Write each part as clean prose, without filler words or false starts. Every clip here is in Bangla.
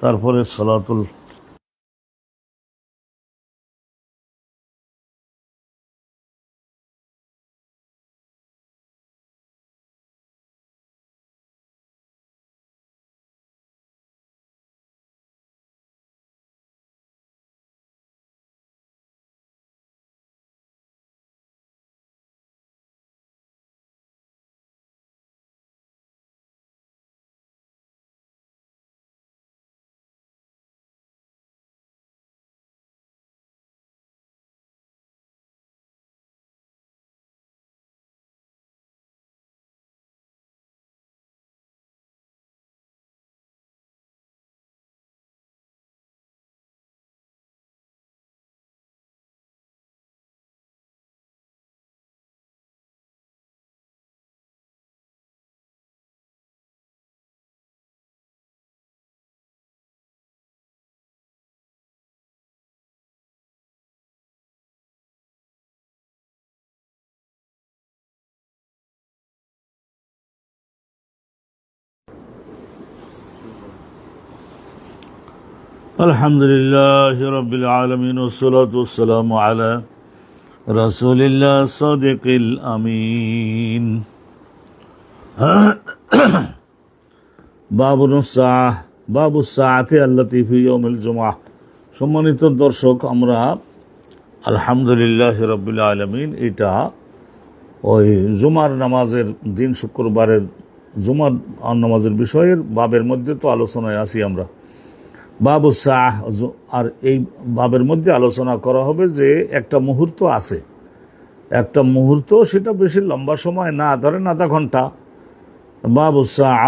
তারপরে সালাতুল আলহামদুলিল্লাহ রাব্বিল আলামিন ওয়াসসালাতু ওয়াসসালামু আলা রাসূলিল্লাহ সাদিকিল আমিন। বাবুস সাআতি আল্লাতী ফি ইয়াউমিল জুমআহ। সম্মানিত দর্শক, আমরা আলহামদুলিল্লাহ রাব্বিল আলামিন এটা ওই জুমার নামাজের দিন, শুক্রবারের জুমার নামাজের বিষয়ের বাবের মধ্যে তো আলোচনায় আছি আমরা। বাবু সাহ, আর এই বাবের মধ্যে আলোচনা করা হবে যে একটা মুহূর্ত আছে, একটা মুহূর্ত, সেটা বেশি লম্বা সময় না, ধরেন আধা ঘন্টা। বাবু সাহ,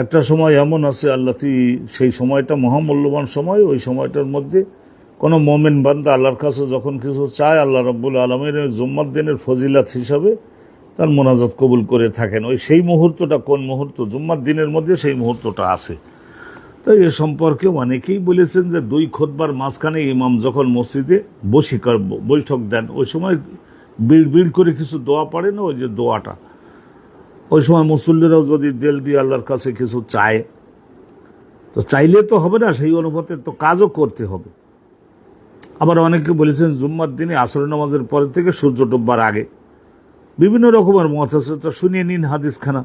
একটা সময় এমন আছে আল্লাহতি, সেই সময়টা মহামূল্যবান সময়। ওই সময়টার মধ্যে কোনো মোমেন বান্দা আল্লাহর কাছে যখন কিছু চায়, আল্লাহ রাব্বুল আলামিন জুম্মার দিনের ফজিলাত হিসাবে তার মোনাজাত কবুল করে থাকেন। ওই সেই মুহূর্তটা কোন মুহূর্ত? জুম্মার দিনের মধ্যে সেই মুহূর্তটা আছে। তো এ সম্পর্কে অনেকেই বলেছেন যে দুই খুতবার মাঝখানে ইমাম যখন মসজিদে বৈঠক দেন, ওই সময় বিড় করে কিছু দোয়া পড়ে না, ওই যে দোয়াটা, ওই সময় মুসল্লিরাও যদি দিল দিয়ে আল্লাহর কাছে কিছু চায়, তো চাইলে তো হবে না, সেই অনুপাতে তো কাজও করতে হবে। আবার অনেকে বলেছেন জুম্মার দিনে আসর নামাজের পরে থেকে সূর্য ডুববার আগে। বিভিন্ন রকমের মত আছে, তো শুনিয়ে নিন হাদিসখানা।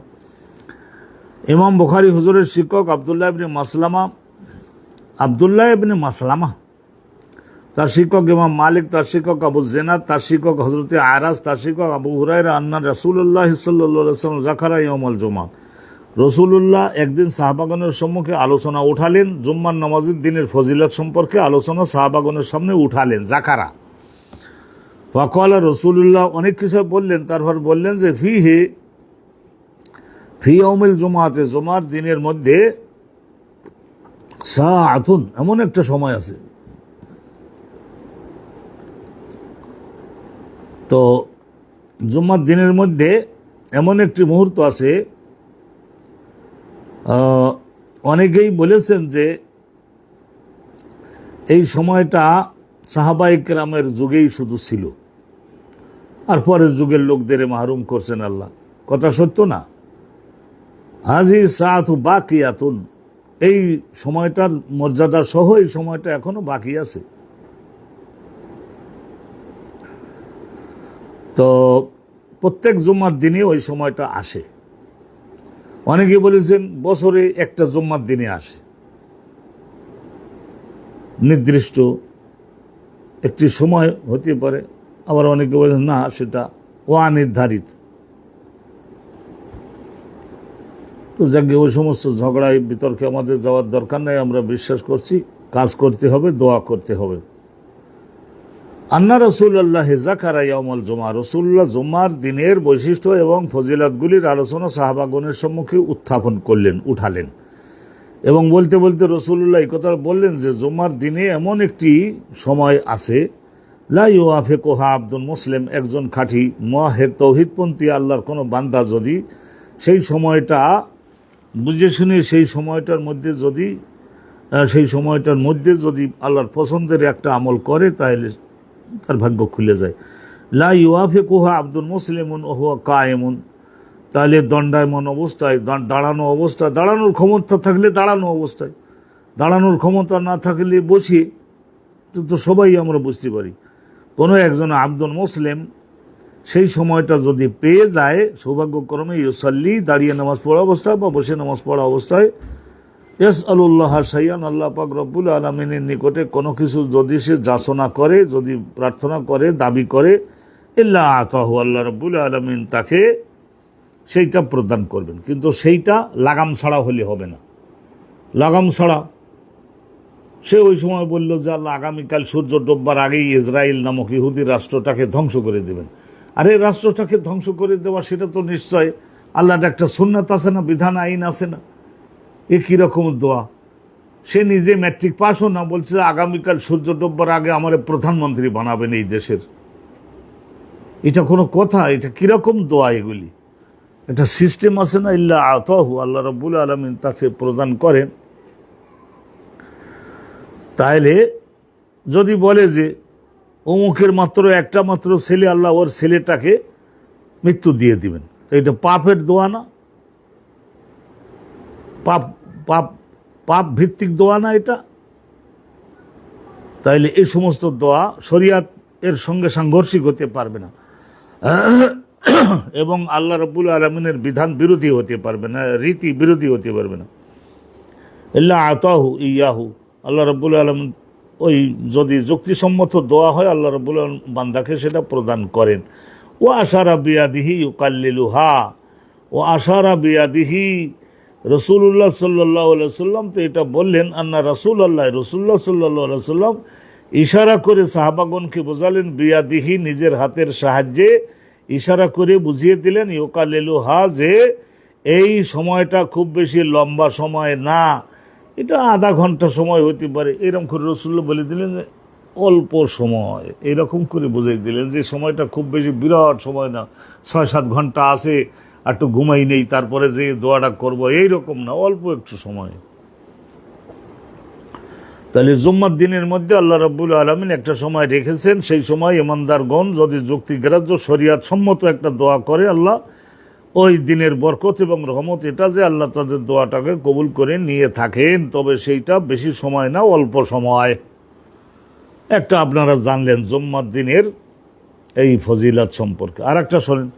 ইমাম বুখারী হুজুরের শিক্ষক আবদুল্লাহ ইবনে মাসলামা, তার শিক্ষক ইমাম মালিক, তার শিক্ষক আবু জেনাদ, তার শিক্ষক হযরতে আরাজ, তার শিক্ষক আবু হুরায়রা আন্না রাসূলুল্লাহ সাল্লাল্লাহু আলাইহি ওয়াসাল্লাম যাকারা ইয়াউমাল জুমআহ। রাসূলুল্লাহ একদিন সাহাবাগণের সম্মুখে আলোচনা উঠালেন, জুম্মার নামাজের দিনের ফজিলত সম্পর্কে আলোচনা সাহাবাগণের সামনে উঠালেন। যাকারা ওয়াকালা রাসূলুল্লাহ, অনেক কিছু বললেন, তারপর বললেন যে ফি ইয়াউমিল জুমআতে, জুমার দিনের মধ্যে সাআতুন, এমন একটা সময় আছে। তো জুম্মার দিনের মধ্যে এমন একটি মুহূর্ত আছে। অনেকেই বলেছেন যে এই সময়টা সাহাবায়ে কেরামের যুগেই শুধু ছিল, আর পরের যুগের লোকদের মাহরুম করছেন আল্লাহ। কথা সত্য না? হাজি সাআতু বাকিয়াতুন, এই সময়টার মর্যাদা সহ এই সময়টা এখনো বাকি আছে। তো প্রত্যেক জুম্মার দিনে ওই সময়টা আসে। অনেকে বলেছেন বছরে একটা জুম্মার দিনে আসে, নির্দিষ্ট একটি সময় হতে পারে। আবার অনেকে বলেছেন না, সেটা অনির্ধারিত। তো যাকে ওই সমস্ত ঝগড়ায় বিতর্কে আমাদের যাওয়ার দরকার নেই। আমরা বিশ্বাস করছি কাজ করতে হবে, দোয়া করতে হবে। আন্না রাসূলুল্লাহ যাকারা ইয়াউমাল জুমআহ, রাসূলুল্লাহ জুমার দিনের বৈশিষ্ট্য এবং ফজিলাতগুলির আলোচনা সাহাবাগণের সম্মুখে উঠালেন। এবং বলতে বলতে রাসূলুল্লাহ এই কথা বললেন যে জুমার দিনে এমন একটি সময় আছে, লা ইউআফিকুহা আবদুন মুসলিম, একজন খাঁটি মুওয়াহহিদ তাওহীদপন্থী আল্লাহর কোনো বান্দা যদি সেই সময়টা বুঝে শুনে সেই সময়টার মধ্যে যদি আল্লাহর পছন্দের একটা আমল করে, তাহলে তার ভাগ্য খুলে যায়। লা ইউআফিকুহা আবদুন মুসলিমুন ওয়া হুয়া কায়েমুন, তাহলে দণ্ডায়মান অবস্থায়, দাঁড়ানোর ক্ষমতা থাকলে দাঁড়ানো অবস্থায়, দাঁড়ানোর ক্ষমতা না থাকলে বসি, তো সবাই আমরা বুঝতে পারি। কোনো একজন আব্দুল মুসলিম সেই সময়টা যদি পেয়ে যায় সৌভাগ্যক্রমে, ইউসাল্লি দাঁড়িয়ে নামাজ পড়া অবস্থায় বা বসে নামাজ পড়া অবস্থায়, ইয়াসআলুল্লাহ শাইআন, আল্লাহ পাক রব্বুল আলামিনের নিকটে কোনো কিছু যদি সে যাচনা করে, যদি প্রার্থনা করে, দাবি করে, ইল্লা আতাহু, আল্লাহ রব্বুল আলামিন তাকে সেইটা প্রদান করবেন। কিন্তু সেইটা লাগাম ছাড়া হলে হবে না। লাগাম ছাড়া সে ওই সময় বলল যে আল্লাহ আগামীকাল সূর্য ডোববার আগেই ইসরায়েল নামক ইহুদি রাষ্ট্রটাকে ধ্বংস করে দেবেন। আর এই রাষ্ট্রটাকে ধ্বংস করে দেওয়া, সেটা তো নিশ্চয় আল্লাহর একটা সুন্নাত আছে না, বিধান আইন আছে না। এ কীরকম দোয়া? সে নিজে ম্যাট্রিক পাসও না, বলছে আগামীকাল সূর্য ডোববার আগে আমার প্রধানমন্ত্রী বানাবেন এই দেশের। এটা কোনো কথা? এটা কীরকম দোয়া এগুলি? এটা সিস্টেম আছে না? ইল্লা আতাহু, আল্লাহ রাব্বুল আলামিন তাকে প্রদান করেন। তাইলে যদি বলে যে অমুকের মাত্র একটা মাত্র ছেলে, আল্লাহ ওর ছেলেটাকে মৃত্যু দিয়ে দিবেন, তো এটা পাপের দোয়া না? পাপ পাপ পাপ ভিত্তিক দোয়া না এটা? তাইলে এই সমস্ত দোয়া শরিয়াত এর সঙ্গে সাংঘর্ষিক হতে পারবে না এবং আল্লাহ রাব্বুল আলামিনের বিধান বিরোধী হতে পারবে না, রীতি বিরোধী হতে পারবে না। ইল্লা আতাহু ইয়াহু, আল্লাহ রাব্বুল আলামিন ওই যদি যুক্তিসম্মত দোয়া হয়, আল্লাহ রাব্বুল আলামিন বান্দাকে সেটা প্রদান করেন। ও আশারা বিয়াদিহি ইউকাল্লিলুহা, ও আশারা বিয়াদিহি, রসুল্লাহ সাল্লাল্লাহু আলাইহি সাল্লাম তো এটা বললেন, আন্না রসুল্লাহ সাল্লাল্লাহু আলাইহি সাল্লাম ইশারা করে সাহাবাগণকে বোঝালেন, বিয়াদিহি, নিজের হাতের সাহায্যে ইশারা করে বুঝিয়ে দিলেন, ইউকাল্লিলুহা, যে এই সময়টা খুব বেশি লম্বা সময় না, এটা আধা ঘন্টা সময় হতে পারে। এরকম করে রসুল্লাহ বলে দিলেন অল্প সময়, এরকম করে বুঝিয়ে দিলেন যে সময়টা খুব বেশি বিরাট সময় না, 6-7 ঘন্টা আছে, একটু ঘুমাই নেই তারপরে যে দোয়াটা করবো, এইরকম না, অল্প একটু সময়। তাহলে জুম্মার দিনের মধ্যে আল্লাহ রাব্বুল আলামিন একটা সময় রেখেছেন, সেই সময় ইমানদারগণ যদি যুক্তিগ্রাহ্য শরিয়াত সম্মত একটা দোয়া করে, আল্লাহ ওই দিনের বরকত এবং রহমত এটা যে আল্লাহ তাদের দোয়াটাকে কবুল করে নিয়ে থাকেন, তবে সেইটা বেশি সময় না, অল্প সময়। একটা আপনারা জানলেন জুম্মার দিনের এই ফজিলত সম্পর্কে। আর একটা শোনেন,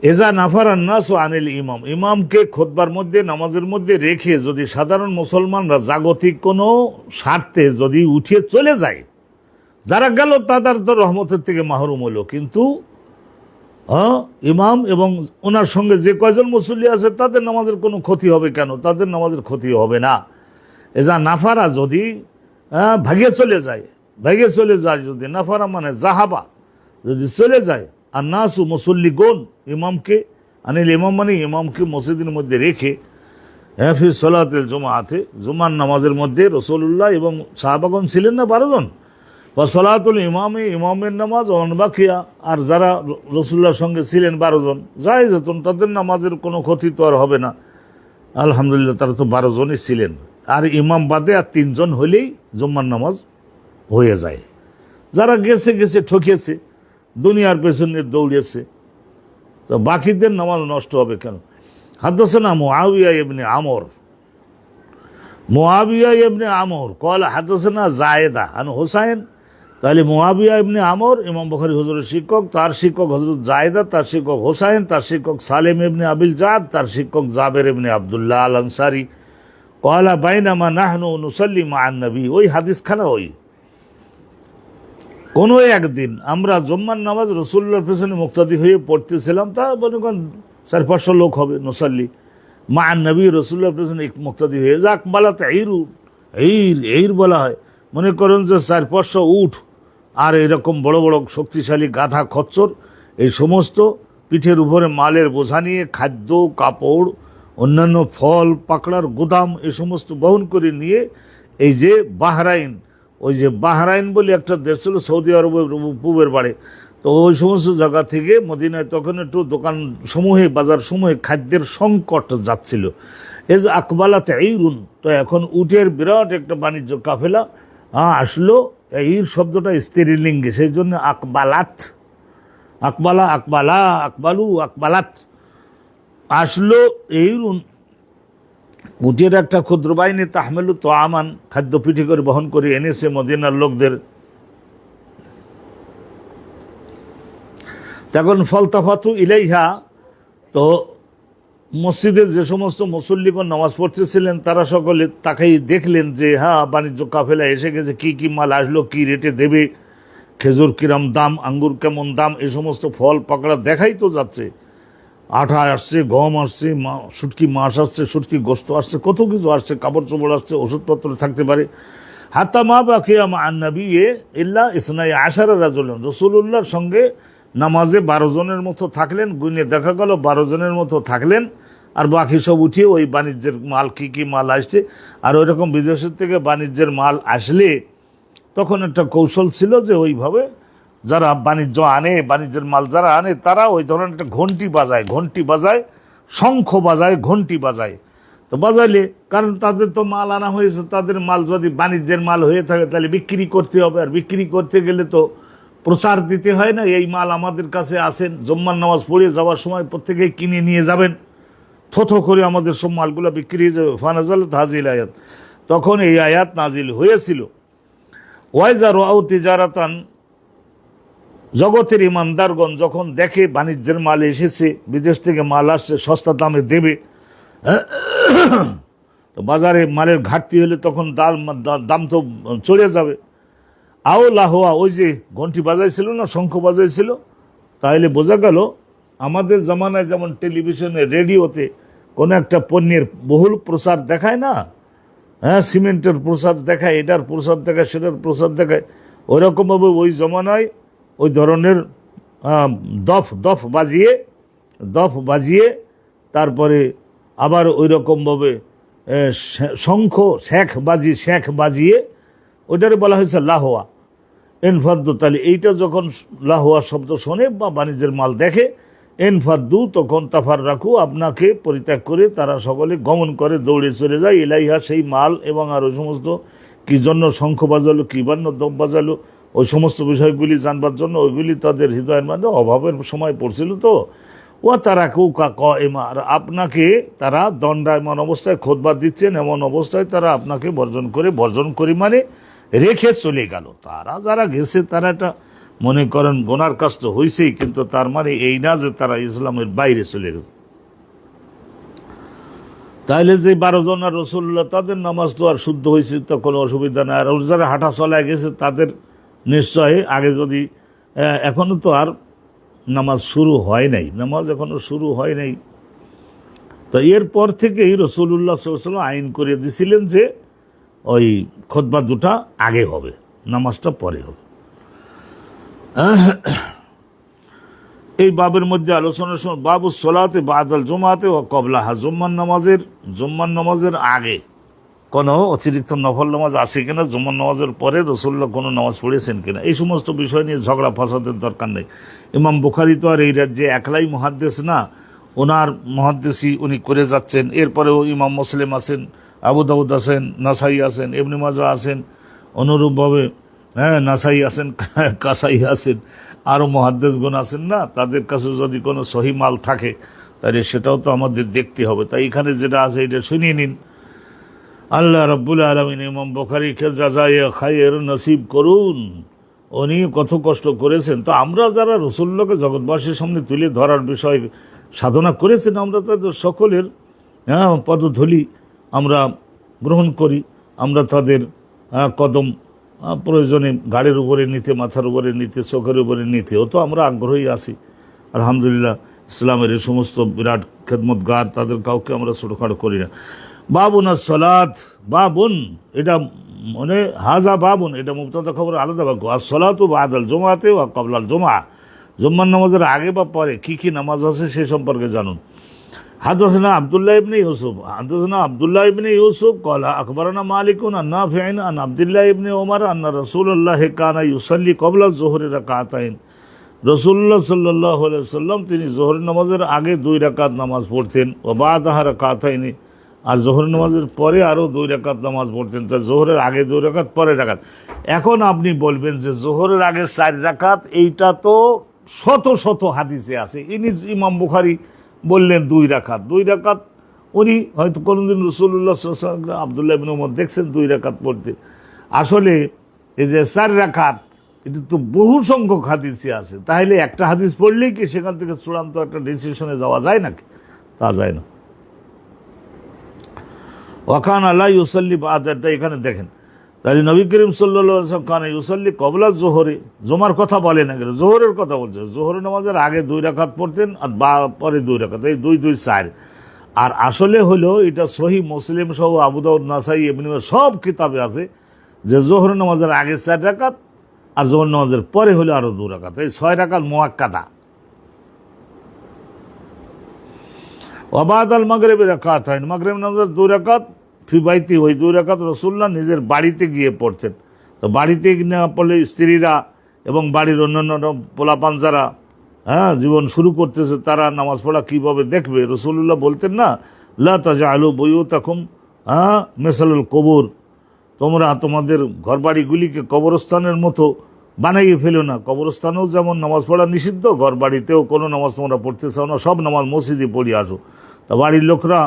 এজা নাফারান নাসু আনিল ইমাম, ইমামকে খুতবার মধ্যে, নামাজের মধ্যে রেখে যদি সাধারণ মুসলমানরা জাগতিক কোনো স্বার্থে যদি উঠে চলে যায়, যারা গেল তাদের তো রহমতের থেকে মাহরুম হলো, কিন্তু ইমাম এবং ওনার সঙ্গে যে কয়জন মুসল্লি আছে তাদের নামাজের কোনো ক্ষতি হবে কেন? তাদের নামাজের ক্ষতি হবে না। এজা নাফারা, যদি ভাগে চলে যায়, যদি নাফারা মানে জাহাবা, যদি চলে যায়, আর নাসু মুসল্লিগণ, ইমামকে আনিল ইমাম মানে ইমামকে মসজিদের মধ্যে রেখে, ফি সলাতুল জুমাআতে, জুমার নামাজের মধ্যে রাসূলুল্লাহ এবং সাহাবাগণ ছিলেন না 12 জন, বা সলাতুল ইমামে, ইমামের নামাজ, অনবাকিয়া, আর যারা রাসূলুল্লাহর সঙ্গে ছিলেন 12 জন, যাই যেতন, তাদের নামাজের কোনো ক্ষতি তো আর হবে না। আলহামদুলিল্লাহ, তারা তো 12 জনই ছিলেন, আর ইমাম বাদে আর 3 জন হলেই জুম্মার নামাজ হয়ে যায়। যারা গেছে ঠকিয়েছে, দুনিয়ার পেছনে দৌড়িয়েছে, তো বাকিদের নামাজ নষ্ট হবে কেন? হাদাসানা মুআবিয়া ইবনে আমর ক্বালা হাদাসানা যায়েদা আন হুসাইন। তাহলে মুআবিয়া ইবনে আমর ইমাম বুখারী হুজুরের শিক্ষক, তার শিক্ষক হযরত যায়েদা, তার শিক্ষক হুসাইন, তার শিক্ষক সালেম ইবনে আবিল জাদ, তার শিক্ষক জাবের ইবনে আব্দুল্লাহ আল আনসারী। ক্বালা বাইনামা নাহনু নুসাল্লি মা'আন নবী, ওই হাদিসখানা ওই কোনো একদিন আমরা জুম্মার নামাজ রাসূলুল্লাহর পেছনে মুক্তাদি হয়ে পড়তেছিলাম, তা মনে করেন 400-500 লোক হবে, নুসাল্লি মা'আন নবী, রাসূলুল্লাহর পেছনে মুক্তাদি হয়ে যাক, বালাতে ঈর বলা হয়। মনে করেন যে 400-500 উট আর এরকম বড় বড় শক্তিশালী গাধা, খচ্চর, এই সমস্ত পিঠের উপরে মালের বোঝা নিয়ে খাদ্য, কাপড়, অন্যান্য ফল পাকড়ার গুদাম, এই সমস্ত বহন করে নিয়ে, এই যে বাহরাইন, ওই যে বাহরাইন বলে একটা দেশ ছিল সৌদি আরবের পূবের বাড়ি, তো ওই সমস্ত জায়গা থেকে মদিনায় তখন একটু দোকান সমূহে, বাজার সমূহে খাদ্যের সংকট যাচ্ছিল। এই যে আকবালাতে ঈরুন, তো এখন উটের বিরাট একটা বাণিজ্য কাফেলা আসলো। ঈর শব্দটা স্ত্রীলিঙ্গে, সেই জন্য আকবালাত, আকবালা, আকবালু, আকবালাত আসলো। ঈরুন উটের একটা ক্ষুদ্র বাহিনী তাহমেলু তো আমান, খাদ্য পিঠে করে বহন করে এনেছে মদিনার লোকদের। তখন ফলতাফাতু ইলাইহা, তো মসজিদে যে সমস্ত মুসল্লিগণ নামাজ পড়তেছিলেন তারা সকলে তাকেই দেখলেন যে হ্যাঁ বাণিজ্য কাফেলা এসে গেছে, কি কি মাল আসলো, কি রেটে দেবে, খেজুর কিরাম দাম, আঙ্গুর কেমন দাম, এই সমস্ত ফল পাকড়া দেখাই তো যাচ্ছে। আটা আসছে, গম আসছে, শুটকি মাছ আসছে, শুটকি গোস্ত আসছে, কত কিছু আসছে, কাপড় চোপড় আসছে, ওষুধপত্র থাকতে পারে। হাত্তা মা বাকিয়া মা আন্নাবি ইল্লা ইসনাই আশারা রাজুলান, রসুল্লাহর সঙ্গে নামাজে 12 জনের মতো থাকলেন, গুনে দেখা গেল 12 জনের মতো থাকলেন, আর বাকি সব উঠিয়ে ওই বাণিজ্যের মাল কি কি মাল আসছে। আর ওই রকম বিদেশের থেকে বাণিজ্যের মাল আসলে তখন একটা কৌশল ছিল যে ওইভাবে যারা বাণিজ্য আনে, বাণিজ্যের মাল যারা আনে তারা ওই ধরনের একটা ঘন্টি বাজায়, শঙ্খ বাজায়, ঘন্টি বাজায়। তো বাজাইলে, কারণ তাদের তো মাল আনা হয়েছে, তাদের মাল যদি বাণিজ্যের মাল হয়ে থাকে তাহলে বিক্রি করতে হবে, আর বিক্রি করতে গেলে তো প্রচার দিতে হয় না, এই মাল আমাদের কাছে আসেন, জুম্মার নামাজ পড়ে যাওয়ার সময় প্রত্যেকেই কিনে নিয়ে যাবেন, থো করে আমাদের সব মালগুলো বিক্রি হয়ে যাবে। ফানাজালাত হাযিহিল আয়াত, তখন এই আয়াত নাজিল হয়েছিল। ওয়াইজা রাউ তিজারাতান, জগতের ইমানদারগণ যখন দেখে বাণিজ্যের মাল এসেছে, বিদেশ থেকে মাল আসছে, সস্তা দামে দেবে, তো বাজারে মালের ঘাটতি হলে তখন দাম তো চড়ে যাবে। আও লাহোয়া, ওই যে ঘন্টি বাজাইছিল না, শঙ্খ বাজাইছিল, তাহলে বোঝা গেল আমাদের জামানায় যেমন টেলিভিশনে, রেডিওতে কোনো একটা পণ্যের বহুল প্রচার দেখায় না, হ্যাঁ, সিমেন্টের প্রসাদ দেখায়, এটার প্রসাদ দেখায়, সেটার প্রসাদ দেখায়, ওই রকমভাবে ওই জমানায় ওই ধরনের দফ বাজিয়ে তারপরে আবার ওই রকমভাবে শঙ্খ শেখ বাজিয়ে ওইটারে বলা হয়েছে লাহোয়া। এনফাদ্দু, তাহলে এইটা যখন লাহোয়া শব্দ শোনে বা বাণিজ্যের মাল দেখে, এনফাদ্দু, তখন তাফার রাখু, আপনাকে পরিত্যাগ করে তারা সকলে গমন করে, দৌড়ে চলে যায় ইলাইহা, সেই মাল এবং আর ওই সমস্ত কি জন্য শঙ্খ বাজালো, কি বান্য দপ বাজালো, ওই সমস্ত বিষয়গুলি জানবার জন্য। ওইগুলি তাদের হৃদয়ের মধ্যে অভাবের সময় পড়ছিল তো। ও তারা কাইমা, আর আপনাকে তারা দণ্ডায়মান অবস্থায় খুতবা দিচ্ছেন, এমন অবস্থায় তারা আপনাকে বর্জন করে মানে রেখে চলে গেল। তারা যারা গেছে তারা একটা মনে করেন গোনার কাজ তো হয়েছেই, কিন্তু তার মানে এই না যে তারা ইসলামের বাইরে চলে গেছে। তাইলে যে 12 জন আর রসুল্লাহ, তাদের নামাজ তো আর শুদ্ধ হয়েছে, তো কোনো অসুবিধা নাই। আর যারা হাঁটা চলায় গেছে তাদের নিশ্চয় আগে যদি, এখনো তো আর নামাজ শুরু হয় নাই, নামাজ এখনো শুরু হয় নাই, তো এরপর থেকেই রসুল্লাহ সাল্লাল্লাহু আলাইহি ওয়াসাল্লাম আইন করে দিয়েছিলেন যে ওই খুতবা দুটা আগে হবে, নামাজটা পরে হবে। এই বাবের মধ্যে আলোচনার সময় বাবু সলাতে বাদাল জুমাতে ও কবলাহা, জুম্মার নামাজের আগে কোনো অতিরিক্ত নফল নামাজ আছে কিনা, জুম্মার নামাজের পরে রসুল্লাহ কোনো নামাজ পড়েছেন কিনা, এই সমস্ত বিষয় নিয়ে ঝগড়া ফাসাদের দরকার নেই। ইমাম বুখারী তো আর এই রাজ্যে একলাই মুহাদ্দিস না, ওনার মুহাদ্দিসি উনি করে যাচ্ছেন। এরপরেও ইমাম মুসলিম আছেন, আবু দাউদ আছেন, নাসাই আছেন, ইবনে মাজাহ আছেন, অনুরূপভাবে নাসাই আছেন, কাসাই আছেন, আরও মুহাদ্দিসগণ আছেন না, তাদের কাছে যদি কোনো সহি মাল থাকে তাহলে সেটাও তো আমাদের দেখতে হবে। তাই এখানে যেটা আছে এটা শুনিয়ে নিন। আল্লাহ রাব্বুল আলামিন ইমাম বুখারীকে জাযায়ে খায়র নসিব করুন, উনি কত কষ্ট করেছেন। তো আমরা যারা রাসূলুল্লাহকে জগৎবাসীর সামনে তুলে ধরার বিষয় সাধনা করেছেন, আমরা তাদের সকলের পদধূলি আমরা গ্রহণ করি, আমরা তাদের কদম প্রয়োজনে গাড়ির উপরে নিতে, মাথার উপরে নিতে, চোখের উপরে নিতেও তো আমরা আগ্রহী আছি। আলহামদুলিল্লাহ, ইসলামের এই সমস্ত বিরাট খেদমতগার, তাদের কাউকে আমরা ছোটোখাটো করি না। বাবুন সলাত, বাবুন এটা মানে হাজা বাবুন, এটা মুবতাদা খবর আলাদা বাক্য। আর সলাতু বাদাল জুমাতে ওয়া ক্বাবলাল জুমা, জুম্মার নামাজের আগে বা পরে কি কি নামাজ আছে সে সম্পর্কে জানুন। হাদাসানা আব্দুল্লাহ ইবনে ইউসুফ ক্বালা আখবারানা মালিকুন আন নাফি'ন আন আব্দুল্লাহ ইবনে ওমর আন্না রাসূলুল্লাহ কানা ইউসাল্লি ক্বাবলা যুহরি রাকাতাইন, রাসূলুল্লাহ সাল্লাল্লাহু আলাইহি ওয়াসাল্লাম তিনি যোহরের নামাজের আগে 2 রাকাত নামাজ পড়তেন, ওয়া বাদাহা রাকাতাইন, আর যোহরের নামাজের পরে আরও 2 রাকাত নামাজ পড়তেন। তা যোহরের আগে 2 রাকাত, পরে রাকাত। এখন আপনি বলবেন যে যোহরের আগে 4 রাকাত, এইটা তো শত শত হাদিসে আছে। ইমাম বুখারী বললেন 2 রাকাত, উনি হয়তো কোনোদিন রাসূলুল্লাহ সাল্লাল্লাহু আলাইহি ওয়াসাল্লাম আব্দুল্লাহ ইবনে ওমর দেখছেন 2 রাকাত পড়তে। আসলে এই যে 4 রাকাত, এটা তো বহু সংখ্যক হাদিসে আছে। তাহলে একটা হাদিস পড়লেই কি সেখান থেকে চূড়ান্ত একটা ডিসিশনে যাওয়া যায় নাকি? তা যায় না। ওয়াকান লা ইউসাল্লি বা'দা, এখানে দেখেন, তাহলে নবী করিম সাল্লাল্লাহু আলাইহি ওয়াসাল্লাম কানা ইউসাল্লি ক্বাবলা যোহরে, জুমার কথা বলে না, জোহরের কথা বলছে। জোহরের নামাজের আগে 2 রাকাত পড়তেন আর পরে 2 রাকাত, এই 2 2 4। আর আসলে হলো এটা সহিহ মুসলিম সহ আবু দাউদ, নাসাই, ইবনে মাজাহ সব কিতাবে আছে যে জোহর নামাজের আগে 4 রাকাত আর জোহর নামাজের পরে হলো আরো 2 রাকাত, এই 6 রাকাত মুআক্কাদা। ওয়া বাদাল মাগরিবি রাকাতাইন, মাগরিব নামাজের 2 রাকাত ফি বাইতি, ওই 2 রাকাত রাসূলুল্লাহ নিজের বাড়িতে গিয়ে পড়তেন। তো বাড়িতে না পড়লে স্ত্রীরা এবং বাড়ির অন্যান্য পোলাপান যারা জীবন শুরু করতেছে তারা নামাজ পড়া কিভাবে দেখবে? রাসূলুল্লাহ বলতেন না, লা তাজআলু বুয়ুতাকুম মিসালুল কুবুর, তোমরা তোমাদের ঘরবাড়িগুলিকে কবরস্থানের মতো বানাইয়ে ফেলো না। কবরস্থানেও যেমন নামাজ পড়া নিষিদ্ধ, ঘর বাড়িতেও কোনো নামাজ তোমরা পড়তে চাও না, সব নামাজ মসজিদে পড়ে আসো। তা বাড়ির লোকরা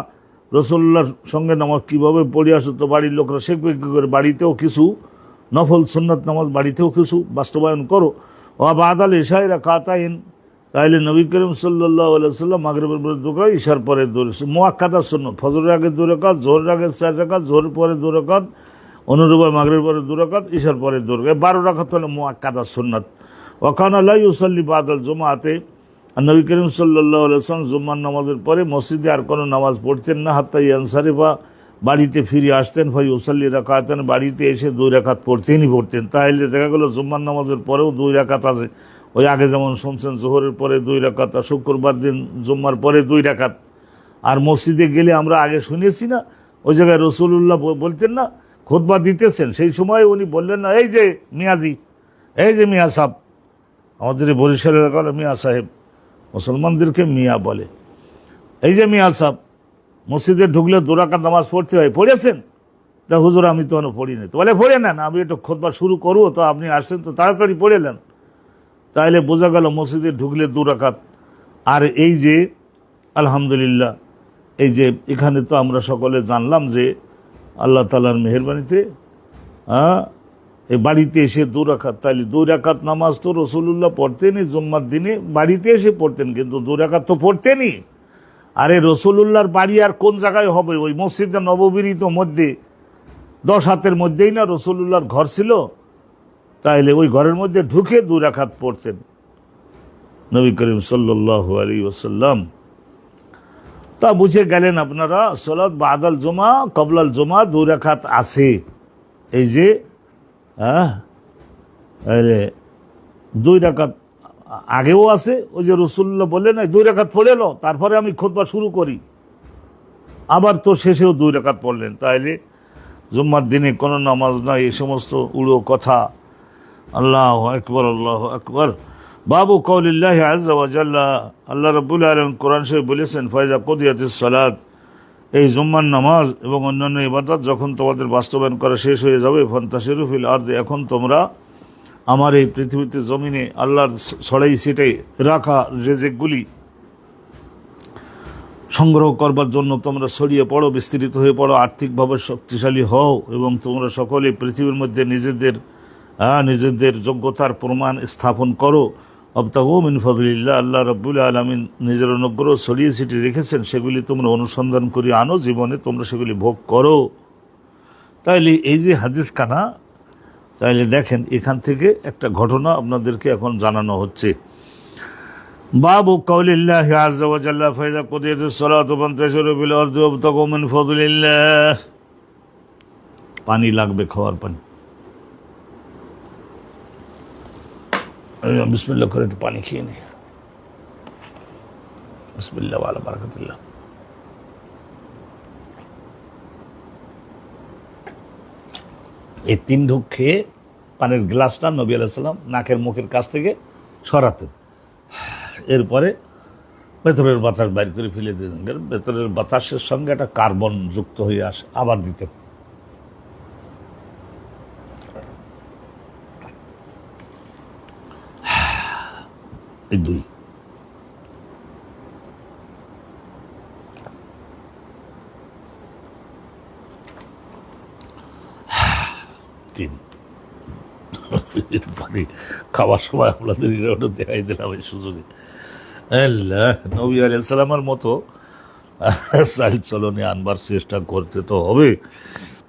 রাসূলুল্লাহর সঙ্গে নামাজ কীভাবে পড়ে আসো? তো বাড়ির লোকরা শিখবে কী করে? বাড়িতেও কিছু নফল সুন্নাত নামাজ বাড়িতেও কিছু বাস্তবায়ন করো। ও বাদাল ইশায় রাকাতাইন, তাইলে নবী করিম সাল্লাল্লাহু আলাইহি ওয়াসাল্লাম মাগরিবের পরে 2 রাকাত, ইশার পরে 2 রাকাত মুআক্কাদা সুন্নাত, ফজরের আগে 2 রাকাত, জোহরের আগে 4 রাকাত, জোহরের পরে 2 রাকাত, অনুরূপভাবে মাগরিবের পরে 2 রাকাত, ইশার পরে 2 রাকাত, 12 রাকাত হলো মুআক্কাদা সুন্নাত। ওয়া কানা লা ইউসাল্লি বাদাল জুমআতে, আর নবী করিম সাল্লাল্লাহু আলাইহি ওয়াসাল্লাম জুম্মার নামাজের পরে মসজিদে আর কোনো নামাজ পড়তেন না, হাত্তা ইয়ানসারিফা, বাড়িতে ফিরে আসতেন, ফাই ইউসাল্লি রাকাতান, বাড়িতে এসে 2 রাকাত পড়তেন। তাহলে দেখা গেল জুম্মার নামাজের পরেও 2 রাকাত আছে। ওই আগে যেমন শুনছেন জোহরের পরে 2 রাকাত, আর শুক্রবার দিন জুম্মার পরে 2 রাকাত। আর মসজিদে গেলে আমরা আগে শুনেছি না, ওই জায়গায় রাসূলুল্লাহ বলতেন না, খুতবা দিতেছেন, সেই সময় উনি বললেন না, এই যে মিয়াজি, এই যে মিয়া সাহেব, আমাদের এই বরিশাল এলাকার মিয়া সাহেব, মুসলমানদেরকে মিয়া বলে, এই যে মিয়া সাহেব, মসজিদে ঢুকলে 2 রাকাত নামাজ পড়তে হয়, পড়েছেন? তা হুজুর আমি তো পড়িনি। তো বলে পড়ে নেন, আমি একটু খুতবা শুরু করবো, তো আপনি আসছেন তো তাড়াতাড়ি পড়ে নেন। তাহলে বোঝা গেল মসজিদে ঢুকলে 2 রাকাত। আর এই যে আলহামদুলিল্লাহ, এই যে এখানে তো আমরা সকলে জানলাম যে আল্লাহ তাআলার মেহেরবানিতে এই বাড়িতে এসে 2 রাকাত, তাইলে 2 রাকাত নামাজ তো রাসূলুল্লাহ পড়তেনই জুম্মার দিনে, বাড়িতে এসে পড়তেন, কিন্তু 2 রাকাত তো পড়তেনই। আরে রাসূলুল্লাহর বাড়ি আর কোন জায়গায় হবে? ওই মসজিদে নববীর তো মধ্যে 10 হাতের মধ্যেই না রাসূলুল্লাহর ঘর ছিল। তাইলে ওই ঘরের মধ্যে ঢুকে 2 রাকাত পড়তেন নবী করিম সাল্লাল্লাহু আলাইহি ওয়াসাল্লাম। তা বুঝে গেলেন আপনারা, সালাত বাদাল জুমা ক্বাবলাল জুমা 2 রাকাত আছে। এই যে 2 রাকাত আগেও আছে, ওই যে রাসূলুল্লাহ বললেন 2 রাকাত পড়ে লো, তারপরে আমি খুতবা শুরু করি, আবার তো শেষেও 2 রাকাত পড়লেন। তাইলে জুম্মার দিনে কোনো নামাজ নাই, এই সমস্ত উড়ো কথা। আল্লাহু আকবার, আল্লাহু আকবার। বাবু কওলিল্লাহি আযজা ওয়া জাল্লা, আল্লাহ রাব্বুল আলামিন কোরআন শরীফে বলেছেন, ফাইজা কুদিয়াতিস সালাত, এই জুম্মার নামাজ এবং অন্যান্য ইবাদত যখন তোমাদের বাস্তবায়ন করা শেষ হয়ে যাবে, ফান্তাশিরু ফিল আরদি, এখন তোমরা আমার এই পৃথিবীতে জমিনে আল্লাহর ছড়াই ছিটাই রাখা রিজিকগুলি সংগ্রহ করবার জন্য তোমরা ছড়িয়ে পড়ো, বিস্তৃত হয়ে পড়ো, আর্থিকভাবে শক্তিশালী হও, এবং তোমরা সকলে পৃথিবীর মধ্যে নিজেদের যোগ্যতার প্রমাণ স্থাপন করো। আবতাগু মিন ফাদলিল্লাহ, আল্লাহ রাব্বুল আলামিন নিজের অনুগ্রহ ছড়িয়ে ছিটিয়ে রেখেছেন, সেগুলি তোমরা অনুসন্ধান করে আনো, জীবনে তোমরা সেগুলি ভোগ করো। তাইলে এই যে হাদিস কানা, তাইলে দেখেন এখান থেকে একটা ঘটনা আপনাদেরকে এখন জানানো হচ্ছে। বাবু কওলিল্লাহি আযজা ওয়া জাল্লা, ফাইযা কুদিয়াতিস সালাতু ফান্তাশিরু ফিল আরদি ওয়াবতাগু মিন ফাদলিল্লাহ। পানি লাগবে, খাওয়ার পানি। বিসমিল্লাহ করে একটু পানি খেয়ে নে। বিসমিল্লাহ ওয়া আলা বারাকাতিল্লাহ। এই 3 ঢোক খেয়ে পানির গ্লাসটা নবী আলাইহিস সালাম নাকের মুখের কাছ থেকে সরাতেন, এরপরে ভেতরের বাতাস বাইর করে ফেলে দিতেন। ভেতরের বাতাসের সঙ্গে একটা কার্বন যুক্ত হয়ে আসে, আবার দিতেন। এই 2 3 পানি খাওয়ার সময় আপনাদের ওটা দেখাই দিলাম এই সুযোগে। আল্লাহ, নবী আলাইহিস সালামের মতো চাল চলনে আনবার চেষ্টা করতে তো হবে।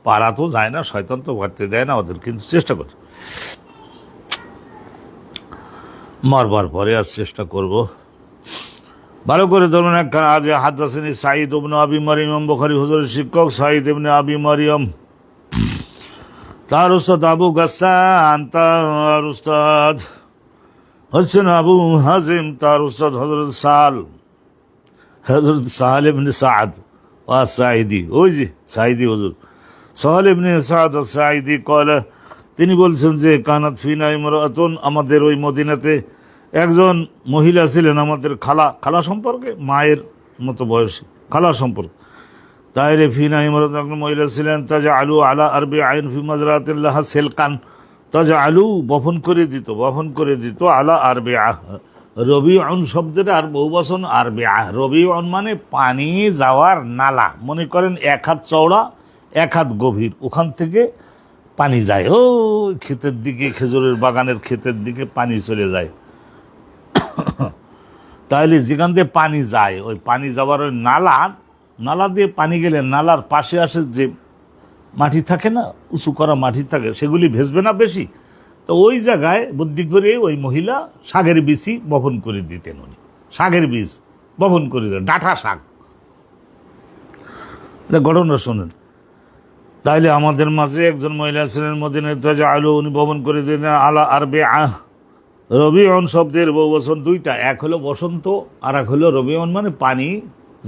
পারা তো যায় না, শয়তান তো করতে দেয় না ওদের, কিন্তু চেষ্টা করছে। মারবার পরে আর চেষ্টা করব ভালো করে ধরুন। আজ হাদাসানি সাঈদ ইবনে আবি মারিয়াম, বুখারী হুজুরের শিক্ষক সাঈদ ইবনে আবি মারিয়াম, তার উস্তাদ আবু গাসসান, তার উস্তাদ হচ্ছেন আবু হাজিম, তার উস্তাদ হযরত সাহাল ইবনে সাদ আস-সাঈদি, ওই যে সাঈদি হুজুর সাহাল ইবনে সাদ আস-সাঈদি কয়লা, তিনি বলছেন যে কানাত ফিনা ইমরাতুন, আমাদের ওই মদিনাতে একজন মহিলা ছিলেন, আমাদের খালা সম্পর্কে, মায়ের মতো বয়সী খালা সম্পর্কে। তাইরে ফিনা ইমরাতুন, একজন মহিলা ছিলেন, তাজা আলু আলা আরবি আইন ফি মাজরাতিল্লাহ সেলকান, তাজা আলু বপন করে দিত আলা আরবি আহ, রবিউন শব্দের আর বহুবচন আরবি আহ। রবিউন মানে পানি যাওয়ার নালা, মনে করেন 1 হাত চওড়া 1 হাত গভীর, ওখান থেকে পানি যায় ও ক্ষেতের দিকে, খেজুরের বাগানের ক্ষেতের দিকে পানি চলে যায়। তাহলে যেখান দিয়ে পানি যায়, ওই পানি যাওয়ার ওই নালা দিয়ে পানি গেলে নালার পাশে আসে যে মাটি থাকে না, উঁচু করা মাটি থাকে, সেগুলি ভেসবে না বেশি। তো ওই জায়গায় বুদ্ধি করে ওই মহিলা শাকের বীজই বপন করে দিতেন। উনি শাকের বীজ বপন করে দিতেন, ডাঁটা শাক। ঘটনা শোনেন। তাইলে আমাদের মাঝে একজন মহিলা ছিলেন মদিনায়, তাজা আলু, উনি বপন করে দিতেন আলা আরবে আহ। রবিউন শব্দের বহুবচন 2টা, এক হলো বসন্ত আর এক হলো রবিউন, মানে পানি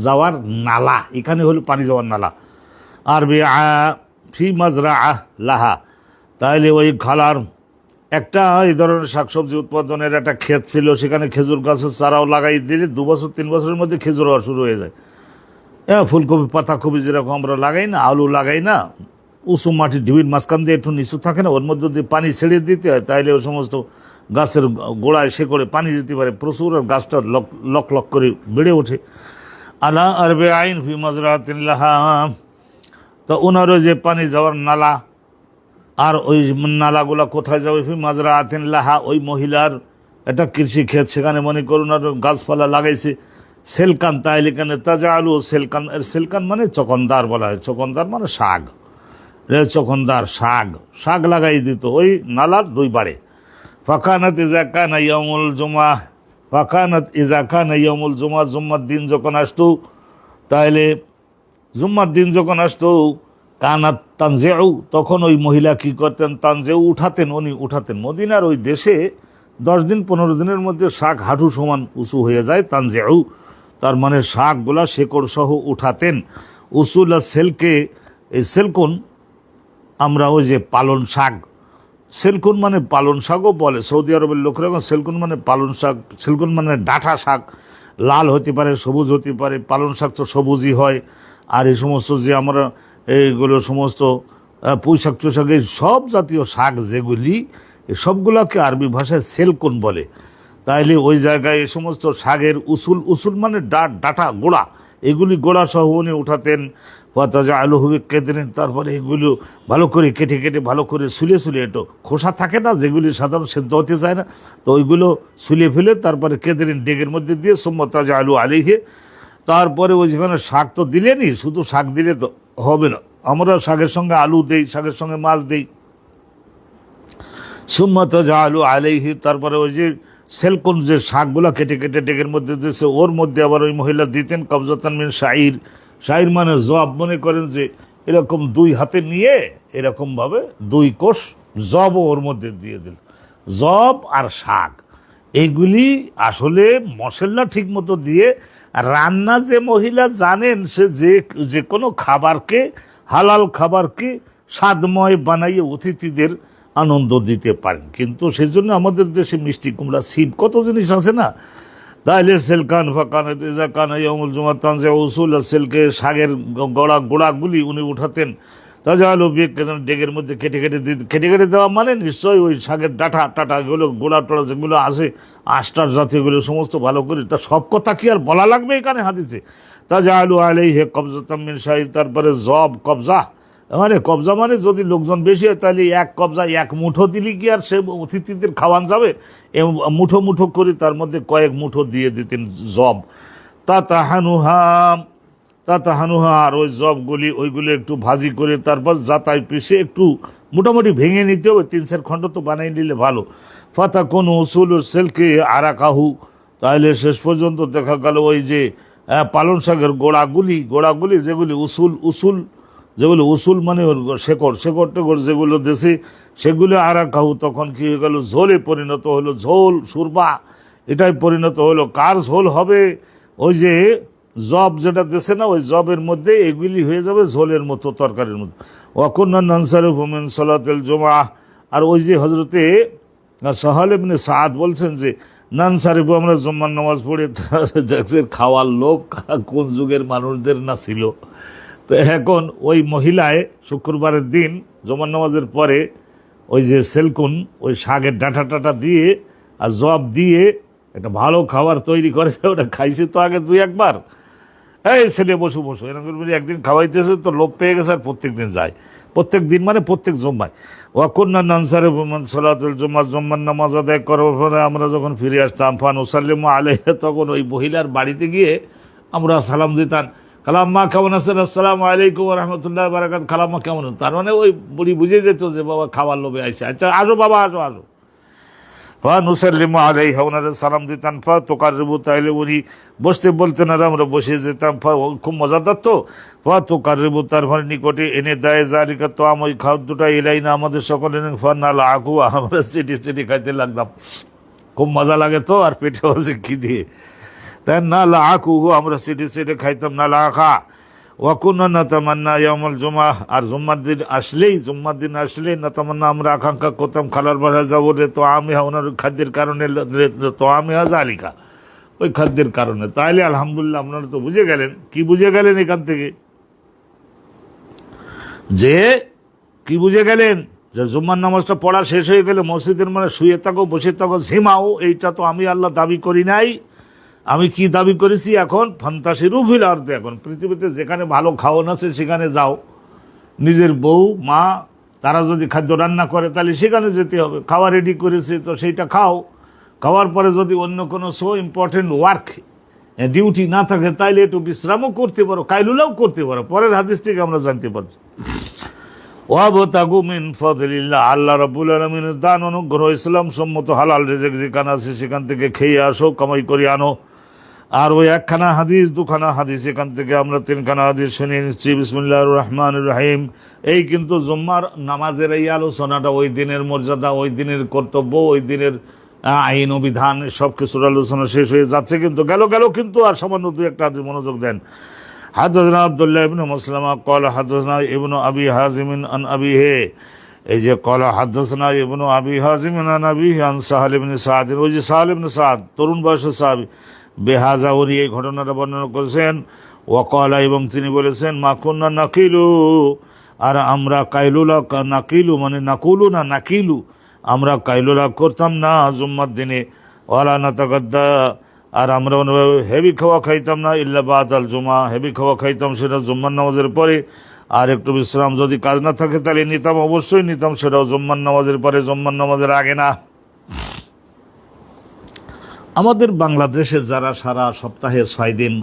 যাওয়ার নালা। এখানে হলো পানি যাওয়ার নালা। আরবে আহ ফি মাজরা আহ লাহা, তাইলে ওই খালার একটা এই ধরনের শাকসবজি উৎপাদনের একটা ক্ষেত ছিল, সেখানে খেজুর গাছের চারাও লাগাই দিলে 2 বছর 3 বছরের মধ্যে খেজুর হওয়া শুরু হয়ে যায়। ফুলকপি পাতাকপি যেরকম আমরা লাগাই না, আলু লাগাই না, উঁচু মাটি ঢিবির মাঝখান দিয়ে একটু নিচু থাকে না, ওর মধ্যে দিয়ে পানি ছেড়ে দিতে হয়, তাইলে ওই সমস্ত গাছের গোড়ায় শেকড়ে পানি দিতে পারে প্রচুর, আর গাছটা লক লক করে বেড়ে ওঠে। আলা আরবে আইন ফি মাজরাতিল্লাহ, তো ওনারও যে পানি যাওয়ার নালা, আর ওই নালাগুলা কোথায় যাবে, ফি মাজরাতিল্লাহ, ওই মহিলার একটা কৃষি ক্ষেত, সেখানে মনে করুন আর গাছপালা লাগাইছে। সেলকান, তাইলে এখানে তাজা আলু সেলকান, সেলকান মানে চকনদার বলা হয়, চকনদার মানে শাক, চকনদার শাক লাগাই দিত ওই নালার 2 বারে। ফাকানাত ইজা কানা ইয়াউমুল জুমআ, ফাকানাত ইজা কানা ইয়াউমুল জুমআ, জুম্মার দিন যখন আসতো, তাইলে জুম্মার দিন যখন আসতো, কানাত তানজেউ, তখন ওই মহিলা কি করতেন, তানজেউ উনি উঠাতেন। মদিনার ওই দেশে 10 দিন 15 দিনের মধ্যে শাক হাঁটু সমান উঁচু হয়ে যায়। তানজেউ তার মানে শাকগুলা শেকড় সহ উঠাতেন। উসুলা সেলকে, এই সেলকুন আমরা ওই যে পালন শাক, সেলকুন মানে পালন শাকও বলে সৌদি আরবের লোকরা, সেলকুন মানে পালন শাক, সেলকুন মানে ডাঁটা শাক, লাল হতে পারে সবুজ হতে পারে, পালন শাক তো সবুজই হয়। আর এই সমস্ত যে আমরা এইগুলো সমস্ত পুঁই শাক চুশাক, এই সব জাতীয় শাক যেগুলি, সবগুলোকে আরবি ভাষায় সেলকুন বলে। তাইলে ওই জায়গায় এই সমস্ত শাকের উসুল মানে ডাঁটা গোড়া, এগুলি গোড়া সহ উনি উঠাতেন। তাজা আলু হবে কেটে নেন, তারপরে এগুলো ভালো করে কেটে ভালো করে সুলে একটু খোসা থাকে না, যেগুলি সাধারণ সেদ্ধ হতে চায় না, তো ওইগুলো সুলে ফেলে তারপরে কেটে নেন ডেগের মধ্যে দিয়ে, সুম্মা তাজা আলু আলিহে। তারপরে ওই যেখানে শাক তো দিলেনি, শুধু শাক দিলে তো হবে না, আমরা শাকের সঙ্গে আলু দেই, শাকের সঙ্গে মাছ দেই। সুম্মা তাজা আলু আলিহি, তারপরে ওই যে সেলকুন যে শাকগুলা কেটে ডেগের মধ্যে দিয়েছে, ওর মধ্যে আবার ওই মহিলা দিতেন কবজাতান মিন শাইর মানে জব, মনে করেন যে এরকম 2 হাতে নিয়ে এরকম ভাবে 2 কোষ জবও ওর মধ্যে দিয়ে দিল। জব আর শাক এইগুলি আসলে মশলা ঠিক মতো দিয়ে রান্না, যে মহিলা জানেন সে যে কোনো খাবারকে, হালাল খাবারকে স্বাদময় বানাইয়ে অতিথিদের আনন্দ দিতে পারেন। কিন্তু সেজন্য আমাদের দেশে মিষ্টি কুমড়া, সিম, কত জিনিস আছে না। তাহলে সেলকান ফাকানাত ইজা কানা ইয়াউমুল জুমআ তানজা উসুল সেলকে, শাকের গোড়াগুলি উনি উঠাতেন। তাজা আলু ডেগের মধ্যে কেটে দেওয়া মানে নিশ্চয়ই ওই শাকের টাটা এগুলো গোড়া টোড়া যেগুলো আছে, আষ্টার জাতীয়গুলো সমস্ত ভালো করে, তা সব কথা কি আর বলা লাগবে এখানে হাদিসে। তাজা আলু আলাইহি কবজাতাম মিন শাইর, তারপরে জব কবজা, মানে কবজা মানে যদি লোকজন বেশি হয় তাহলে এক কবজা এক মুঠো দিলে কি আর সে অতিথিদের খাওয়ান যাবে? মুঠো মুঠো করে তার মধ্যে কয়েক মুঠো দিয়ে দিতেন জব। তাতাহানুহা আর ওই জবগুলি ওইগুলি একটু ভাজি করে তারপর যাতাই পিষে একটু মোটামুটি ভেঙে নিতে হবে, 3-4 খণ্ড তো বানাই নিলে ভালো। ফাতা কোন উসুল সেলকে আরাকাহু, তাহলে শেষ পর্যন্ত দেখা গেল ওই যে পালন শাকের গোড়াগুলি যেগুলি উসুল মানে শেকড় টেকড় যেগুলো দেশে, সেগুলো আরাকাহু তখন কি হয়ে গেল? ঝোলে পরিণত হলো, ঝোল সুরবা এটাই পরিণত হলো। কার ঝোল হবে? ওই যে জব যেটা দেশে না, ওই জবের মধ্যে এগুলি হয়ে যাবে ঝোলের মতো, তরকারির মতো। ওয়াকুন্না নানসারিফু মিন সালাতিল জুমআহ, আর ওই যে হযরতে সাহাল ইবনে সাদ বলছেন যে নানসারিফু, আমরা জুম্মার নামাজ পড়ে। দেখছেন খাওয়ার লোক কোন যুগের মানুষদের না ছিল। তো এখন ওই মহিলায় শুক্রবারের দিন জুম্মার নামাজের পরে ওই যে সেলকুন, ওই শাকের ডাঁটা টাটা দিয়ে আর জব দিয়ে একটা ভালো খাবার তৈরি করে, ওটা খাইছে তো আগে 2-1 বার। এই ছেলে বসু এরকম একদিন খাওয়াইতেছে তো লোভ পেয়ে গেছে, আর প্রত্যেক দিন যায়, প্রত্যেক দিন মানে প্রত্যেক জুম্মায়। ওয়াকুন্না নানসারিফু মিন সালাতিল জুমআহ, জুম্মার নামাজ আদায় করার পরে আমরা যখন ফিরে আসতাম, ফানুসাল্লিমু আলাইহা, তখন ওই মহিলার বাড়িতে গিয়ে আমরা সালাম দিতাম। খালাম্মা কেমন আছেন? আসসালামু আলাইকুম ওয়া রাহমাতুল্লাহি ওয়া বারাকাতুহু। খালাম্মা কেমন আছেন? তার মানে ওই বুড়ি বুঝে যেত যে বাবা খাওয়ার লোভে আইছে, আচ্ছা আসো বাবা আসো। ফানুসাল্লিমু আলাইহা, ওনারা সালাম দিতাম। ফাতুকাররিবু, তাইলে উনি বসতে বলতেন আর আমরা বসে যেতাম। খুব মজাদার তো। ফাতুকাররিবু, তারপর নিকটে এনে দেয় জালিকা, তো ওই খাদ্যটা এলাইনা, আমাদের সকলে। ফানালাকু, আমরা চেটে খাইতে লাগলাম, খুব মজা লাগে তো, আর পেটে বসে কি দিয়ে তাই না লাকু, আমরা চেটে খাইতাম না লাখা। ওয়াকুন্না নাতামান্না ইয়াউমুল জুমআহ, আর জুম্মার দিন আসলেই নাতামান্না, আমরা আকাঙ্ক্ষা করতাম খালার বাসায় যাবো রে, তো আমি ওনার খাদ্যের কারণে, তো আমি জালিকা, ওই খাদ্যের কারণে। তাইলে আলহামদুলিল্লাহ আপনারা তো বুঝে গেলেন। কি বুঝে গেলেন এখান থেকে? যে কি বুঝে গেলেন? যে জুম্মার নামাজটা পড়া শেষ হয়ে গেলে মসজিদের মানে শুয়ে থাকো, বসে থাকো, ঝিমাও, এইটা তো আমি আল্লাহ দাবি করি নাই। আমি কি দাবি করেছি? এখন ফান্তাসিরু ফিল আরদি, এখন পৃথিবীতে যেখানে ভালো খাওয়ান আছে সেখানে যাও। নিজের বউ মা তারা যদি খাদ্য রান্না করে তাহলে সেখানে যেতে হবে। খাওয়া রেডি করেছে তো সেইটা খাও। খাওয়ার পরে যদি অন্য কোনো ইম্পর্টেন্ট ওয়ার্ক ডিউটি না থাকে তাইলে একটু বিশ্রামও করতে পারো, কাইলুলাও করতে পারো। পরের হাদিস থেকে আমরা জানতে পারছি ওয়াবতাগু মিন ফাদলিল্লাহ, আল্লাহ রাব্বুল আলামিনের দান অনুগ্রহ ইসলাম সম্মত হালাল রিজিক যেখানে আছে সেখান থেকে খেয়ে আসো, কামাই করে আনো। আর ওই 1খানা হাদিস 2খানা হাদিস, এখান থেকে আমরা 3খানা হাদিস শুনে নিচ্ছি। বিসমিল্লাহির রহমানির রহিম। এই কিন্তু জুম্মার নামাজের এই আলোচনাটা ওই দিনের মর্যাদা, ওই দিনের কর্তব্য, ওই দিনের আইন ও বিধান সব কিছুর আলোচনা শেষ হয়ে যাচ্ছে, কিন্তু গেল কিন্তু আর সামান্য 2-1টা হাদিস মনোযোগ দেন। হাদাসনা আব্দুল্লাহ ইবনে মাসলামা ক্বালা হাদাসনা ইবনু আবি হাজিম আন আবিহি, এই যে ক্বালা হাদাসনা ইবনু আবি হাজিম আন আবিহি আন সাহাল ইবনে সাদ, ওই যে সাহাল ইবনে সাদ তরুণ বয়সের সাহাবী, বেহাজা উনি এই ঘটনাটা বর্ণনা করেছেন। ওয়াকালা, এবং তিনি বলেছেন, মা কুন্না নাকিলু, আর আমরা কাইলুলা, নাকিলু মানে নাকুলু না নাকিলু, আমরা কাইলুলা করতাম না জুম্মার দিনে। ওয়ালা নাতাগাদ্দা, আর আমরা হেভি খাওয়া খাইতাম না, ইল্লা বাদাল জুমা, হেভি খাওয়া খাইতাম সেটা জুম্মার নামাজের পরে। আর একটু বিশ্রাম যদি কাজ না থাকে তাহলে নিতাম, অবশ্যই নিতাম, সেটাও জুম্মার নামাজের পরে, জুম্মার নামাজের আগে না। আমাদের বাংলাদেশে যারা সারা সপ্তাহে 6 দিন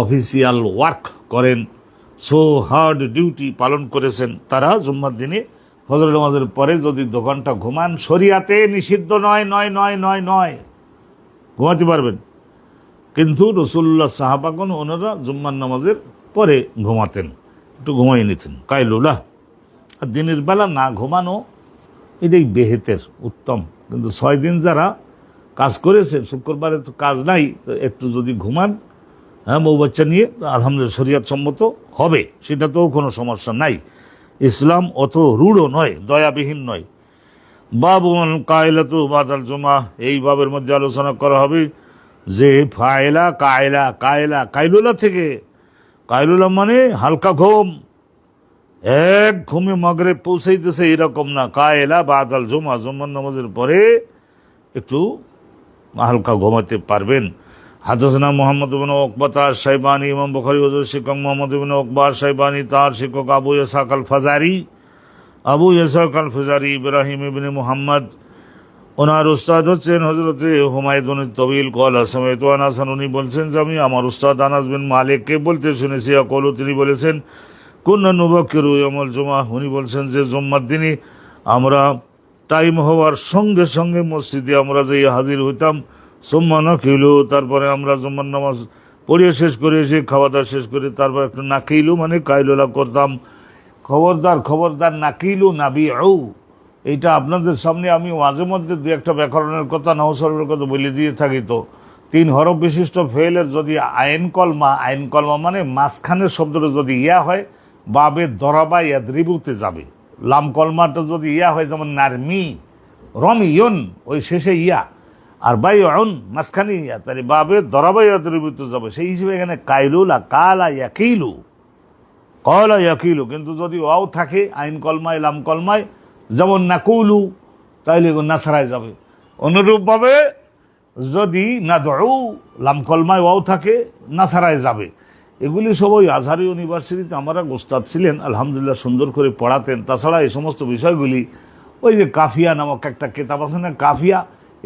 অফিসিয়াল ওয়ার্ক করেন, হার্ড ডিউটি পালন করেছেন, তারা জুম্মার দিনে ফজর নামাজের পরে যদি 2 ঘন্টা ঘুমান, শরিয়াতে নিষিদ্ধ নয়, ঘুমাতে পারবেন। কিন্তু রাসূলুল্লাহ সাহাবাগণ ওনারা জুম্মার নামাজের পরে ঘুমাতেন, একটু ঘুমাই নিতেন কাইলুলাহ। আর দিনের বেলা না ঘুমানো এটাই বেহেতের উত্তম। কিন্তু 6 দিন যারা কাজ করেছে, শুক্রবারে তো কাজ নাই, তো একটু যদি ঘুমান, বউ বাচ্চা নিয়ে, আলহামদুলিল্লাহ শরীয়ত সম্মত হবে, সেটাতেও কোনো সমস্যা নাই। ইসলাম অত রূঢ় নয়, দয়াবিহীন নয়। বাবুল কায়লাতু বাদাল জুমা, এই বাবের মধ্যে আলোচনা করা হবে যে কাইলুলা থেকে, কাইলুলা মানে হালকা ঘুম, এক ঘুমে মাগরিব পৌঁছাইতেছে এরকম না। কায়লা বাদাল জুমা, জুম্মার নামাজের পরে একটু হালকা ঘুমাতে পারবেন। হাদাসানা মুহাম্মদ ইবনে উকবা আশ-শাইবানী, ইমাম বুখারী ওয়াজ শিক্ষক মুহাম্মদ ইবনে উকবা আশ-শাইবানী, তার শিক্ষক আবু ইসহাক আল ফাজারি ইব্রাহিম ইবনে মুহাম্মদ, ওনার উস্তাদ হচ্ছেন হযরত হুমায়দুন তবিল ক্বালা সামাইতু আনাসান, উনি বলছেন যে আমি আমার উস্তাদ আনাস বিন মালিককে বলতে শুনেছি, ইয়াকুলু, তিনি বলেছেন, কুন্না নুবাক্কিরু ইয়াউমাল জুমআহ, উনি বলছেন যে জুম্মার দিনে আমরা টাইম হওয়ার সঙ্গে সঙ্গে মসজিদে আমরা যেই হাজির হইতাম, সুম্মা নাকিলু, তারপরে আমরা জুম্মার নামাজ পড়িয়ে শেষ করে এসে খাওয়া দাওয়া শেষ করে তারপর একটু নাকিলু মানে কাইলুলা করতাম। খবরদার নাকিলু নাবিউ, এইটা আপনাদের সামনে আমি মাঝে মধ্যে দু একটা ব্যাকরণের কথা নাহসরের কথা বলে দিয়ে থাকি। তো 3 হরফ বিশিষ্ট ফেলের যদি আইন কলমা মানে মাঝখানের শব্দটা যদি ইয়া হয়, বাবে দরাবা ইয়াদরিবুতে যাবে। লাম কলমাটা যদি ইয়া হয়, যেমন নারমি রমিয়ন, ওই শেষে ইয়া, আর বাইউন মাঝখানে ইয়া, তাহলে বাবে দরাবা ইয়াদরিবুতে যাবে। সেই হিসেবে এখানে কাইলুলা কালা ইয়াকিলু কলা ইয়াকিলু, কিন্তু যদি ওয়াও থাকে আইন কলমায় লাম কলমায়, যেমন নাকুলু, তাইলে নাসারায় যাবে। অনুরূপভাবে যদি নাদউ লাম কলমায় ওয়াও থাকে নাসারায় যাবে। এগুলি সবই আজহারি ইউনিভার্সিটিতে আমরা ওস্তাদ ছিলেন, আলহামদুলিল্লাহ সুন্দর করে পড়াতেন। তাছাড়া এই সমস্ত বিষয়গুলি ওই যে কাফিয়া নামক একটা কিতাব আছে না, কাফিয়া,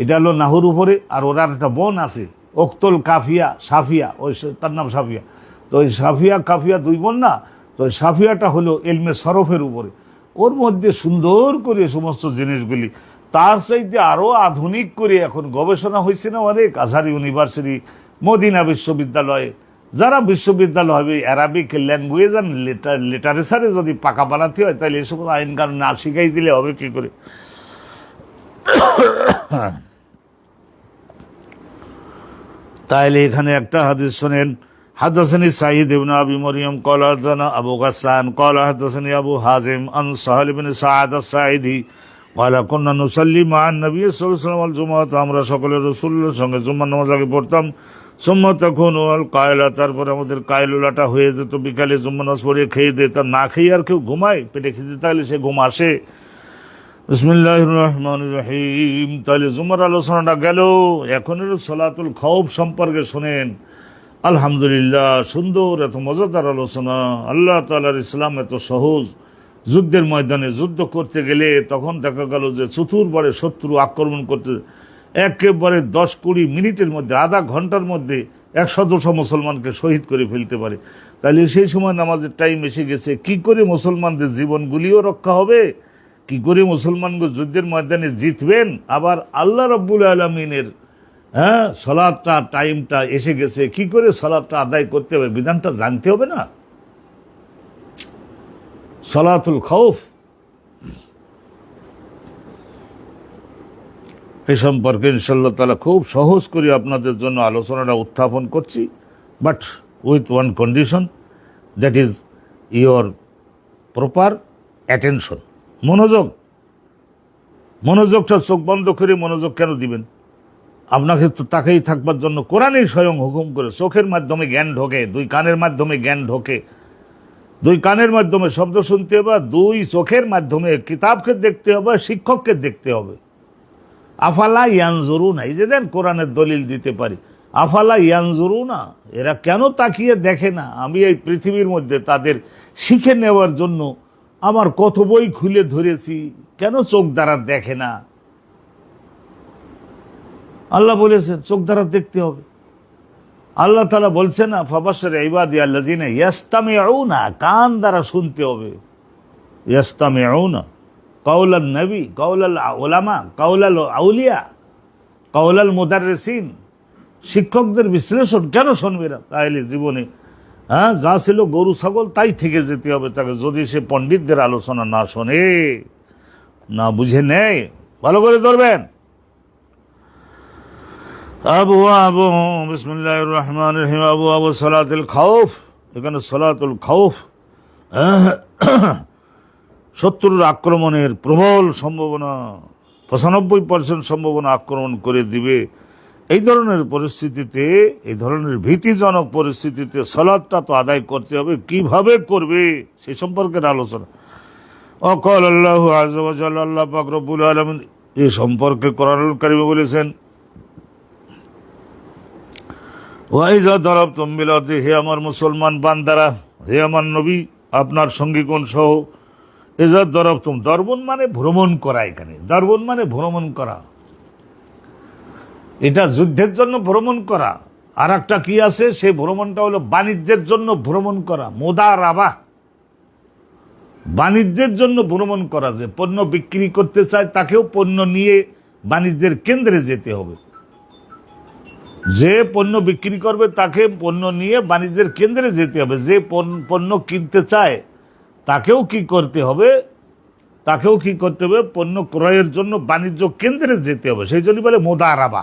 এটা হলো নাহুর উপরে, আর ওরার একটা বোন আছে ওক্তল কাফিয়া সাফিয়া, ওই তার নাম সাফিয়া। তো ওই সাফিয়া কাফিয়া 2 বোন না, তো ওই সাফিয়াটা হলো এলমে সরফের উপরে, ওর মধ্যে সুন্দর করে সমস্ত জিনিসগুলি তার চাইতে আরও আধুনিক করে এখন গবেষণা হয়েছে না অনেক। আজহার ইউনিভার্সিটি, মদিনা বিশ্ববিদ্যালয়ে, যারা বিশ্ববিদ্যালয় হবে অ্যারাবিক ল্যাঙ্গুয়েজ আর লিটারেচারে যদি পাকা বানাতে হয়, তাহলে এসব আইন কানুন না শিখাই দিলে হবে কি করে? তাইলে এখানে একটা হাদিস শোনেন। حدثني سعيد بن أبي مريم قال حدثنا أبو غسان قال حدثني أبو حازم عن سهل بن سعد الساعدي قال كنا نصلي مع النبي صلى الله عليه وسلم الجمعة, আমরা সকলে রাসূলুল্লাহর সঙ্গে জুমার নামাজ আগে পড়তাম। সুম্মা তাকুনু আল কায়লা, তারপরে আমাদের কায়লুলাটা হয়ে যেত বিকালে জুমার নামাজ পড়ে খেয়ে দিয়ে। তার না খেয়ে আর কেউ ঘুমায়, পেটে খিদে থাকলে সে ঘুম আসে। বিসমিল্লাহির রহমানির রহিম। তাহলে জুমার আলোচনাটা গেল। এখন সালাতুল খাউফ সম্পর্কে শোনেন। আলহামদুলিল্লাহ, সুন্দর এত মজাদার আলোচনা। আল্লাহ তাআলার ইসলাম এত সহজ। যুদ্ধের ময়দানে যুদ্ধ করতে গেলে তখন দেখা গেল যে চতুর্বারে শত্রু আক্রমণ করতে একেবারে 10-20 মিনিটের মধ্যে, আধা ঘন্টার মধ্যে 100-200 মুসলমানকে শহীদ করে ফেলতে পারে। তাহলে সেই সময় নামাজের টাইম এসে গেছে। কি করে মুসলমানদের জীবনগুলিও রক্ষা হবে, কি করে মুসলমানগুলো যুদ্ধের ময়দানে জিতবেন, আবার আল্লাহ রাব্বুল আলামিনের সালাতটা টাইমটা এসে গেছে, কি করে সালাতটা আদায় করতে হবে বিধানটা জানতে হবে না? সালাতুল খাউফ এই সম্পর্কে ইনশাআল্লাহ তাআলা খুব সহজ করে আপনাদের জন্য আলোচনাটা উত্থাপন করছি, but with one condition, that is your proper attention, মনোযোগটা চোখ বন্ধ করে মনোযোগ কেন দিবেন? আপনাকে তো তাকেই থাকবার জন্য কোরআনই স্বয়ং হুকুম করে। চোখের মাধ্যমে জ্ঞান ঢোকে, 2 কানের মাধ্যমে জ্ঞান ঢোকে, 2 কানের মাধ্যমে শব্দ শুনতে হবে, 2 চোখের মাধ্যমে কিতাবকে দেখতে হবে, শিক্ষককে দেখতে হবে। আফালা ইয়ানজুরুনা, এই যে দেন কোরআনের দলিল দিতে পারি, আফালা ইয়ানজুরুনা, এরা কেন তাকিয়ে দেখে না? আমি এই পৃথিবীর মধ্যে তাদের শিখে নেওয়ার জন্য আমার কত বই খুলে ধরেছি, কেন চোখ দ্বারা দেখে না? আল্লাহ বলেছেন চোখ দ্বারা দেখতে হবে। আল্লাহ তাআলা বলছেন না, ফাবাশশির ইবাদি আল্লাযিনা ইয়াস্তামিউনা, কান দ্বারা শুনতে হবে। ইয়াস্তামিউনা কাওলান নবী, কাওলাল উলামা, কাওলাল আউলিয়া, কাওলাল মুদাররিসিন, শিক্ষকদের বিশ্লেষণ কেন শুনবে না? তাইলে জীবনে যা ছিল গরু ছাগল তাই থেকে যেতে হবে তাকে, যদি সে পণ্ডিতদের আলোচনা না শোনে, না বুঝে নেয়। ভালো করে ধরবেন। আবু বিসমিল্লাহির রহমানির রহিম, আবু সালাতুল খাউফ। এখানে সালাতুল খাউফ শত্রুর আক্রমণের প্রবল সম্ভাবনা, 95% সম্ভাবনা আক্রমণ করে দিবে। এই ধরনের পরিস্থিতিতে, এই ধরনের ভীতিজনক পরিস্থিতিতে সালাতটা তো আদায় করতে হবে। কিভাবে করবে সেই সম্পর্কের আলোচনা। অকাল আল্লাহু আযজা ওয়া জাল্লা, আল্লাহ পাক রব্বুল আলামিন এই সম্পর্কে কোরআনুল কারীমে বলেছেন, ওয়াইজা দারাবতুম বিল আরদি, হে আমার মুসলমান বান্দারা, হে আমার নবী আপনার সঙ্গীগণ সহ, ইজা দারাবতুম, দরবন মানে ভ্রমণ করা, এখানে দরবন মানে ভ্রমণ করা, এটা যুদ্ধের জন্য ভ্রমণ করা। আর একটা কি আছে, সেই ভ্রমণটা হলো বাণিজ্যের জন্য ভ্রমণ করা, মুদারাবা, বাণিজ্যের জন্য ভ্রমণ করা, যে পণ্য বিক্রি করতে চায় তাকেও পণ্য নিয়ে বাণিজ্যের কেন্দ্রে যেতে হবে, যে পণ্য বিক্রি করবে তাকে পণ্য নিয়ে বাণিজ্যের কেন্দ্রে যেতে হবে, যে পণ্য কিনতে চায় তাকেও কি করতে হবে, পণ্য ক্রয়ের জন্য বাণিজ্য কেন্দ্রে যেতে হবে, সেই জন্য বলে মুদারাবা,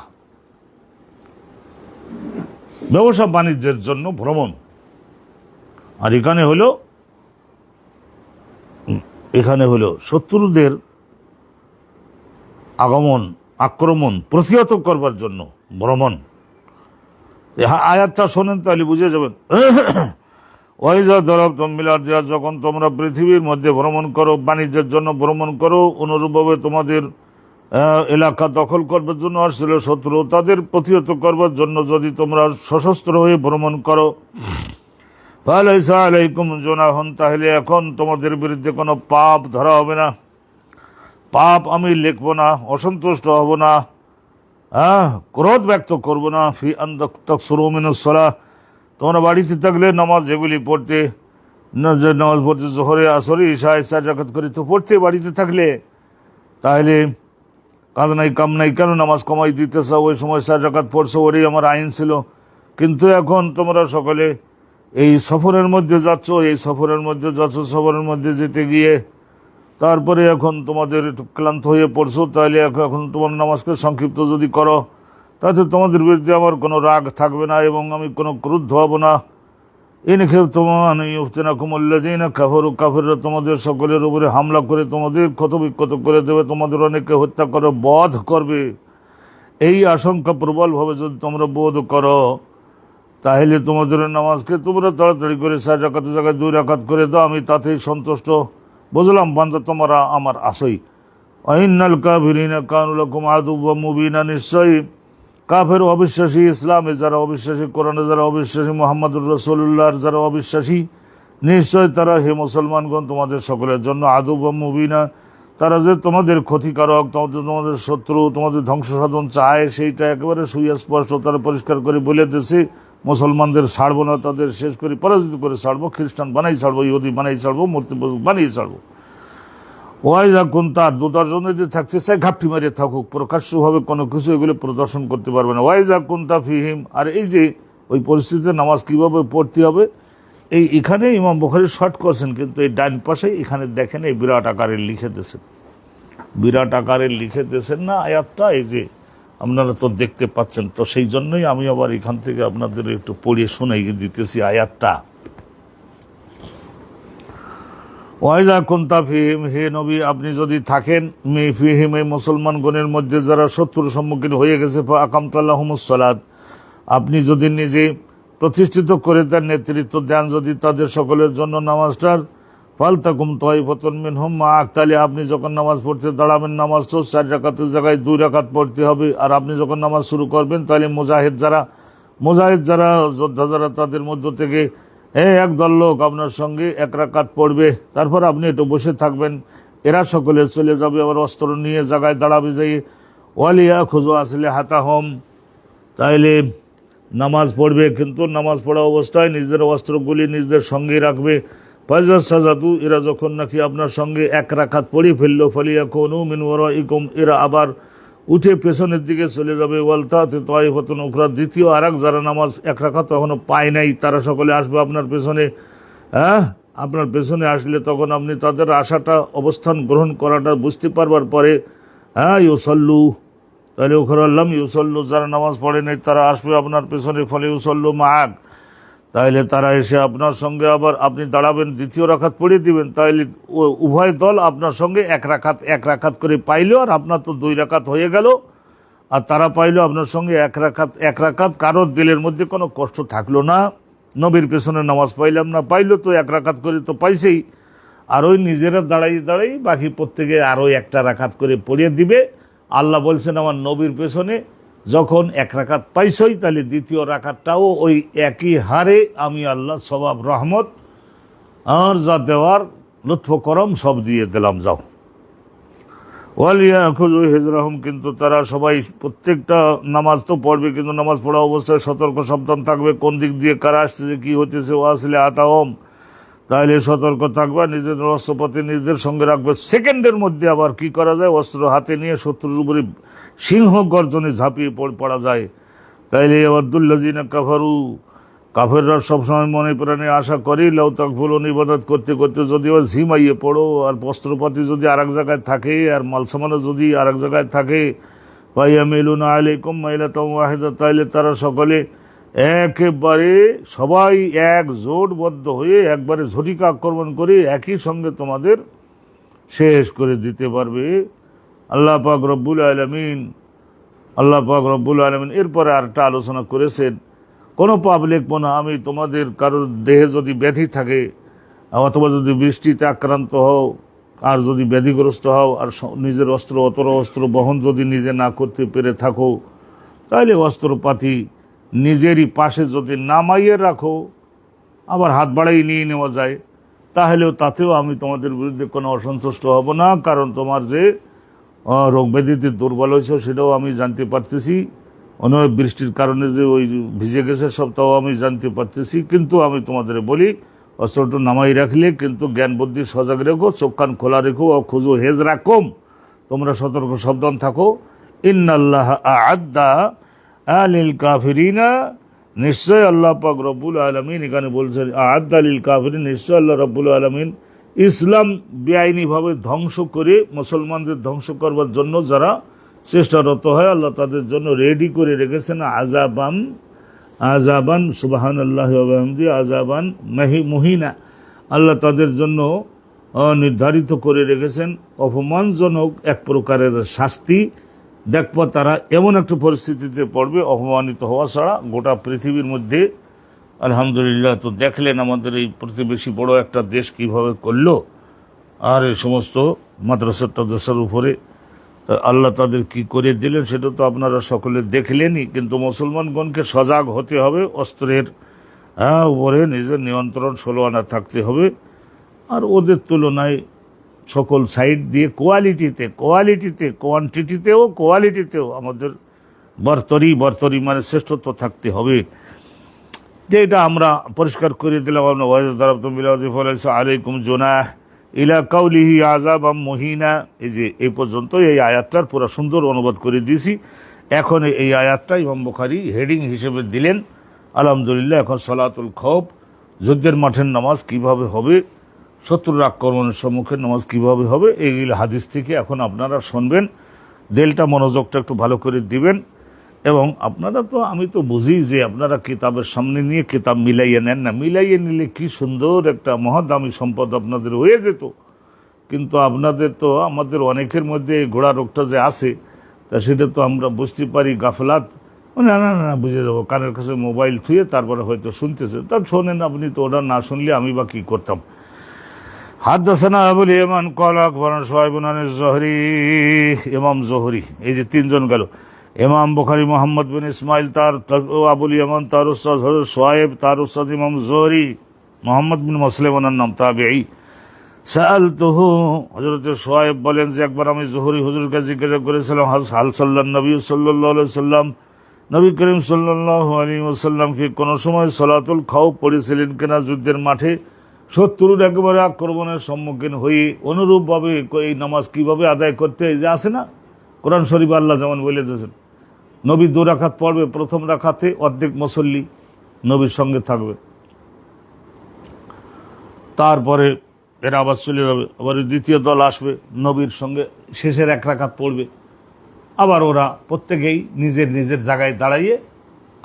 ব্যবসা বাণিজ্যের জন্য ভ্রমণ। আর এখানে হলো শত্রুদের আক্রমণ প্রতিহত করবার জন্য ভ্রমণ। আয়াতটা শোনেন তাহলে বুঝে যাবেন। ওয়াইজা দারাবতুম বিল আরদি, যখন তোমরা পৃথিবীর মধ্যে ভ্রমণ করো, বাণিজ্যের জন্য ভ্রমণ করো, অনুরূপভাবে তোমাদের এলাকা দখল করবার জন্য আসছিল শত্রু, তাদের প্রতিহত করবার জন্য যদি তোমরা সশস্ত্র হয়ে ভ্রমণ করো, ফালাইসা আলাইকুম জুনাহুন, তাহলে এখন তোমাদের বিরুদ্ধে কোনো পাপ ধরা হবে না, পাপ আমি লিখব না, অসন্তুষ্ট হব না, ক্রোধ ব্যক্ত করব না। ফি আন তাকসুরু মিনাস সালাহ, তোমরা বাড়িতে থাকলে নামাজ যেগুলি পড়তে, নামাজ পড়তে জোহরে আসরে ইশায় 4 রাকাত করে তো পড়তে বাড়িতে থাকলে, তাহলে কাজ নাই কাম নাই, কেন নামাজ কমাই দিতে চাও, ওই সময় 4 রাকাত পড়ছো, ওরই আমার আইন ছিল। কিন্তু এখন তোমরা সকলে এই সফরের মধ্যে যাচ্ছ, সফরের মধ্যে যেতে গিয়ে তারপরে এখন তোমাদের একটু ক্লান্ত হয়ে পড়ছো, তাহলে এখন তোমার নামাজকে সংক্ষিপ্ত যদি করো, তাতে তোমাদের বিরুদ্ধে আমার কোনো রাগ থাকবে না এবং আমি কোনো ক্রুদ্ধ হব না। কাফেররা তোমাদের সকলের উপরে হামলা করে তোমাদের ক্ষতবিক্ষত করে দেবে, তোমাদের অনেককে হত্যা করে বধ করবে, এই আশঙ্কা প্রবলভাবে যদি তোমরা বোধ করো, তাহলে তোমাদের নামাজকে তোমরা তাড়াতাড়ি করে 4 রাকাতের জায়গায় 2 রাকাত করে দাও, আমি তাতেই সন্তুষ্ট। বুঝলাম বান্দা, তোমরা আমার আশাই। ইন্নাল কাফিরিনা কানু লাকুম আদুওয়াম মুবিনা, নিশ্চয়ই কাফের অবিশ্বাসী, ইসলামে যারা অবিশ্বাসী, কোরআনে যারা অবিশ্বাসী, মুহাম্মদুর রাসূলুল্লাহর যারা অবিশ্বাসী, নিশ্চয় তারা হে মুসলমানগণ তোমাদের সকলের জন্য আদুওয়াম মুবিনা, তারা যে তোমাদের ক্ষতিকারক, তোমাদের শত্রু, তোমাদের ধ্বংস সাধন চায়, সেইটা একেবারে সুস্পষ্ট তারা পরিষ্কার করে বলে দিয়েছে। মুসলমানদের ছাড়বো না, তাদের শেষ করে পরাজিত করে ছাড়বো, খ্রিস্টান বানাই ছাড়বো, ইহুদি বানাই ছাড়বো, মূর্তি বানিয়ে ছাড়বো। ওয়াইজা কুনতা, দুদর্শন যদি থাকতে চায় ঘাপটি মারিয়ে থাকুক, প্রকাশ্যভাবে কোনো কিছু এগুলো প্রদর্শন করতে পারবে না। ওয়াইজা কুনতা ফিহিম, আর এই যে ওই পরিস্থিতিতে নামাজ কিভাবে পড়তে হবে, এখানে ইমাম বুখারী শর্ট করছেন, কিন্তু এই ডান পাশে এখানে দেখেন এই বিরাট আকারে লিখে দিয়েছেন না আয়াতটা, এই যে আপনারা তো দেখতে পাচ্ছেন, তো সেই জন্যই আমি আবার এখান থেকে আপনাদের একটু পড়িয়ে শোনাই দিতেছি আয়াতটা। ওয়াইজা কুনতা ফিহিম, হে নবী আপনি যদি থাকেন, ফিহিম এই মুসলমানগণের মধ্যে যারা শত্রুর সম্মুখীন হয়ে গেছে, আকামতা লাহুমুস সালাত, আপনি যদি নিজে প্রতিষ্ঠিত করে দেন, নেতৃত্ব দেন যদি তাদের সকলের জন্য নামাজটার, ফালতাকুম তাইফাতুন মিনহুম মা'আক, তাহলে আপনি যখন নামাজ পড়তে দাঁড়াবেন, নামাজ তো 4 রাকাতের জায়গায় 2 রাকাত পড়তে হবে, আর আপনি যখন নামাজ শুরু করবেন, তাহলে মুজাহিদ যারা যোদ্ধা যারা, তাদের মধ্য থেকে একদল লোক আপনার সঙ্গে 1 রাকাত পড়বে, তারপর আপনি একটু বসে থাকবেন, এরা সকলে চলে যাবে, আবার অস্ত্র নিয়ে জায়গায় দাঁড়াবে, যাই ওয়ালিয়া খুজু আসলিহাতাহুম, তাইলে নামাজ পড়বে, কিন্তু নামাজ পড়া অবস্থায় নিজেদের অস্ত্রগুলি নিজেদের সঙ্গে রাখবে। ফাইজা সাজাদু, এরা যখন নাকি আপনার সঙ্গে 1 রাকাত পড়ে ফেললো, ফালিয়াকুনু মিন ওয়ারাইকুম, এরা আবার উঠে পেছনের দিকে চলে যাবে। ওয়ালতাতি তাইফাতুন উখরা, দ্বিতীয় আরেক যারা নামাজ 1 রাকাত এখনো পায় নাই, তারা সকলে আসবে আপনার পেছনে। আপনার পেছনে আসলে তখন আপনি তাদের আশাটা, অবস্থান গ্রহণ করাটা বুঝতে পারবার পরে, ইউসাল্লু, তাহলে উখরাল্লাম ইউসাল্লু, যারা নামাজ পড়ে নাই তারা আসবে আপনার পেছনে, ফলে ইউসাল্লু মা'আক, তাইলে তারা এসে আপনার সঙ্গে আবার আপনি দাঁড়াবেন, 2য় রাকাত পড়িয়ে দিবেন, তাইলে উভয় দল আপনার সঙ্গে 1 রাকাত করে পাইল, আর আপনার তো 2 রাকাত হয়ে গেল, আর তারা পাইল আপনার সঙ্গে 1 রাকাত। কারোর দিলের মধ্যে কোনো কষ্ট থাকলো না, নবীর পেছনে নামাজ পাইলাম না, পাইল তো 1 রাকাত করে তো পাইছেই, আর ওই নিজেরা দাঁড়াই বাকি প্রত্যেকে আরও 1টা রাকাত করে পড়িয়ে দিবে। আল্লাহ বলছেন আমার নবীর পেছনে যখন এক রাকাত পাইছই তাহলে দ্বিতীয় রাকাতটাও ওই একই হারে আমি আল্লাহ সওয়াব রহমত আর যা দেওয়ার লুৎফ করম সব দিয়ে দিলাম, যাও। ওয়ালিয়া খুজু হিজরাহুম, কিন্তু তারা সবাই প্রত্যেকটা নামাজ তো পড়বে, কিন্তু নামাজ পড়া অবস্থায় সতর্ক সাবধান থাকবে, কোন দিক দিয়ে কারা আসতেছে, কি হতেছে। ও আসলে আতাহম, তাহলে সতর্ক থাকবে, নিজেদের অস্ত্রপাতি নিজেদের সঙ্গে রাখবে। সেকেন্ডের মধ্যে আবার কি করা যায়, অস্ত্র হাতে নিয়ে শত্রুর উপরে সিংহ গর্জনে ঝাঁপিয়ে পড়া যায়। তাইলে আব্দুল্লাযিনা কাফারু, কাফেররা সবসময় মনে প্রাণে আশা করি লাউ তাকফুলুন, ইবাদত করতে করতে যদি আবার ঝিমাইয়ে পড়ো, আর অস্ত্রপাতি যদি আর এক জায়গায় থাকে, আর মালসামানও যদি আর এক জায়গায় থাকে, ফায়ামিলুনা আলাইকুম মাইলাতাম ওয়াহিদা, তাইলে তারা সকলে একেবারে সবাই এক জোটবদ্ধ হয়ে একবারে ঝটিকা আক্রমণ করে একই সঙ্গে তোমাদের শেষ করে দিতে পারবে। আল্লাহ পাক রব্বুল আলামিন এরপরে আরেকটা আলোচনা করেছেন, কোনো পাপ লিখবো না আমি, তোমাদের কারোর দেহে যদি ব্যাধি থাকে অথবা যদি বৃষ্টিতে আক্রান্ত হও আর যদি ব্যাধিগ্রস্ত হও আর নিজের অস্ত্র বহন যদি নিজে না করতে পেরে থাকো, তাহলে অস্ত্রপাতি নিজেরই পাশে যদি নামাইয়ে রাখো, আবার হাত বাড়াই নিয়ে নেওয়া যায়, তাহলেও তাতেও আমি তোমাদের বিরুদ্ধে কোনো অসন্তুষ্ট হব না, কারণ তোমার যে রোগ ব্যাধিতে দুর্বল হয়েছে সেটাও আমি জানতে পারতেছি, বৃষ্টির কারণে যে ওই ভিজে গেছে সবটাও আমি জানতে পারতেছি। কিন্তু আমি তোমাদের বলি, অস্ত্রটা নামাই রাখলে কিন্তু জ্ঞান বুদ্ধি সজাগ রেখো, চোখ কান খোলা রেখো, খুজু হেজরাকুম, তোমরা সতর্ক সাবধান থাকো। ইন্নাল্লাহ আ'আদ্দা লিল কাফিরিনা, নিশ্চয় আল্লাহ পাক রব্বুল আলামিন এখানে বলছেন আ'আদ্দা লিল কাফিরিন, নিশ্চয় আল্লাহ রব্বুল আলামিন ইসলাম বেআইনিভাবে ধ্বংস করে মুসলমানদের ধ্বংস করবার জন্য যারা চেষ্টারত হয়, আল্লাহ তাদের জন্য রেডি করে রেখেছেন আযাবান সুবহানাল্লাহি ওয়া বিহামদিহি আযাবান মুহিনা, আল্লাহ তাদের জন্য নির্ধারিত করে রেখেছেন অপমানজনক এক প্রকারের শাস্তি। দেখবো তারা এমন একটা পরিস্থিতিতে পড়বে অপমানিত হওয়া ছাড়া গোটা পৃথিবীর মধ্যে। আলহামদুলিল্লাহ, তো দেখলেন আমাদের এই প্রতিবেশী বড় একটা দেশ কিভাবে করলো, আর এই সমস্ত মাদ্রাসার উপরে আল্লাহ তাদের কি করে দিলেন সেটা তো আপনারা সকলে দেখলেনই। কিন্তু মুসলমানগণকে সজাগ হতে হবে, অস্ত্রের উপরে নিজের নিয়ন্ত্রণ ষোলোয়ানা থাকতে হবে। আর ওদের তুলনায় সকল সাইড দিয়ে কোয়ালিটিতেও আমাদের বর্তরি মানে শ্রেষ্ঠত্ব থাকতে হবে। যে এটা আমরা পরিষ্কার করে দিলাম, আলাইকুম জুনাহ ইলা কাউলিহি আযাবাম মুহিনা, এই যে এই পর্যন্ত এই আয়াতটার পুরো সুন্দর অনুবাদ করে দিয়েছি। এখন এই আয়াতটা ইমাম বুখারী হেডিং হিসেবে দিলেন। আলহামদুলিল্লাহ, এখন সালাতুল খৌফ, যুদ্ধের মাঠের নামাজ কিভাবে হবে, শত্রুর আক্রমণের সম্মুখে নামাজ কিভাবে হবে, এইগুলো হাদিস থেকে এখন আপনারা শুনবেন। দিলটা মনোযোগটা একটু ভালো করে দিবেন। এবং আপনারা তো, আমি তো বুঝি যে আপনারা কিতাবের সামনে নিয়ে কিতাব মিলাইয়ে নেন না, মিলাইয়ে নিলে কি সুন্দর একটা মহাদামি সম্পদ আপনাদের হয়ে যেত। কিন্তু আপনাদের তো, আমাদের অনেকের মধ্যে ঘোড়া রোগটা যে আছে, তা সেটা তো আমরা বুঝতে পারি গাফলাত, না না না বুঝে যাবো, কানের কাছে মোবাইল থুয়ে তারপরে হয়তো শুনতেছে, তার শোনেন, আপনি তো ওটা না শুনলে আমি বা কি করতাম। হাদাসানা আবুল ইয়ামান ক্বালা আখবারানা শুআয়বুন আনিজ যুহরি, ইমাম যুহরি, এই যে তিনজন গেল। ইমাম বুখারী মুহাম্মদ বিন ইসমাইল, তার আবুল ইয়ামান, তার উস্তাদ হযরত শুআয়ব, তার উস্তাদ ইমাম যুহরি, মুহাম্মদ বিন মুসলিম ওনার নাম, তাবেঈ। সাআলতুহু, হযরত শুআয়ব বলেন যে একবার আমি যুহরি হুজুরকে জিজ্ঞাসা করেছিলাম, হাল সাল্লান নবী সাল্লাল্লাহু আলাইহি ওয়াসাল্লাম, নবী করিম সাল্লাল্লাহু আলাইহি ওয়াসাল্লাম কি কোন সময় সালাতুল খাউফ পড়েছিলেন কিনা, যুদ্ধের মাঠে শত্রুর একেবারে আক্রমণের সম্মুখীন হয়ে অনুরূপভাবে এই নামাজ কিভাবে আদায় করতে, এই যে আছে না কোরআন শরীফ আল্লাহ যেমন বলে দিয়েছেন, নবী 2 রাকাত পড়বে, প্রথম রাকাতে অর্ধেক মুসল্লি নবীর সঙ্গে থাকবে, তারপরে এরা আবার চলে যাবে, আবার দ্বিতীয় দল আসবে নবীর সঙ্গে, শেষের 1 রাকাত পড়বে, আবার ওরা প্রত্যেকেই নিজের নিজের জায়গায় দাঁড়াইয়ে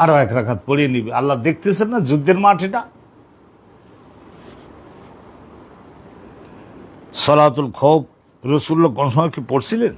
আরো 1 রাকাত পড়িয়ে নিবে। আল্লাহ দেখতেছেন না যুদ্ধের মাঠ এটা। সালাতুল খৌফ রাসূলুল্লাহ কোন সময় কি পড়ছিলেন?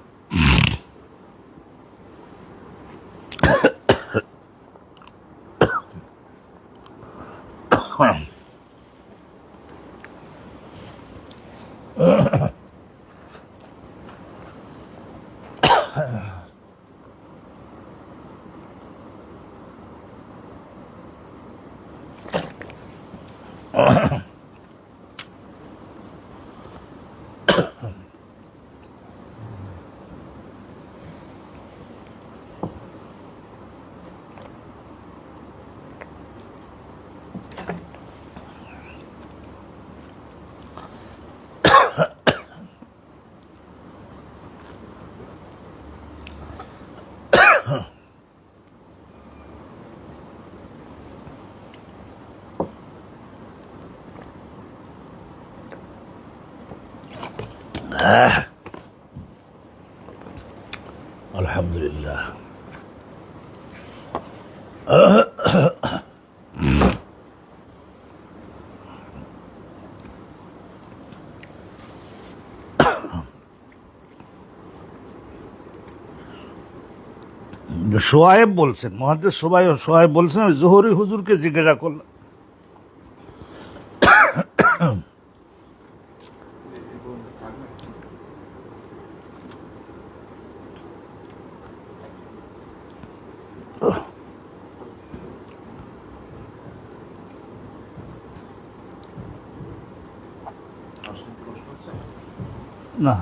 আলহামদুলিল্লাহ। সোহায়েব বলছেন, মহাদ্দেস সোহায়েব বলছেন, আমি জোহরি হুজুরকে জিজ্ঞাসা করলাম, না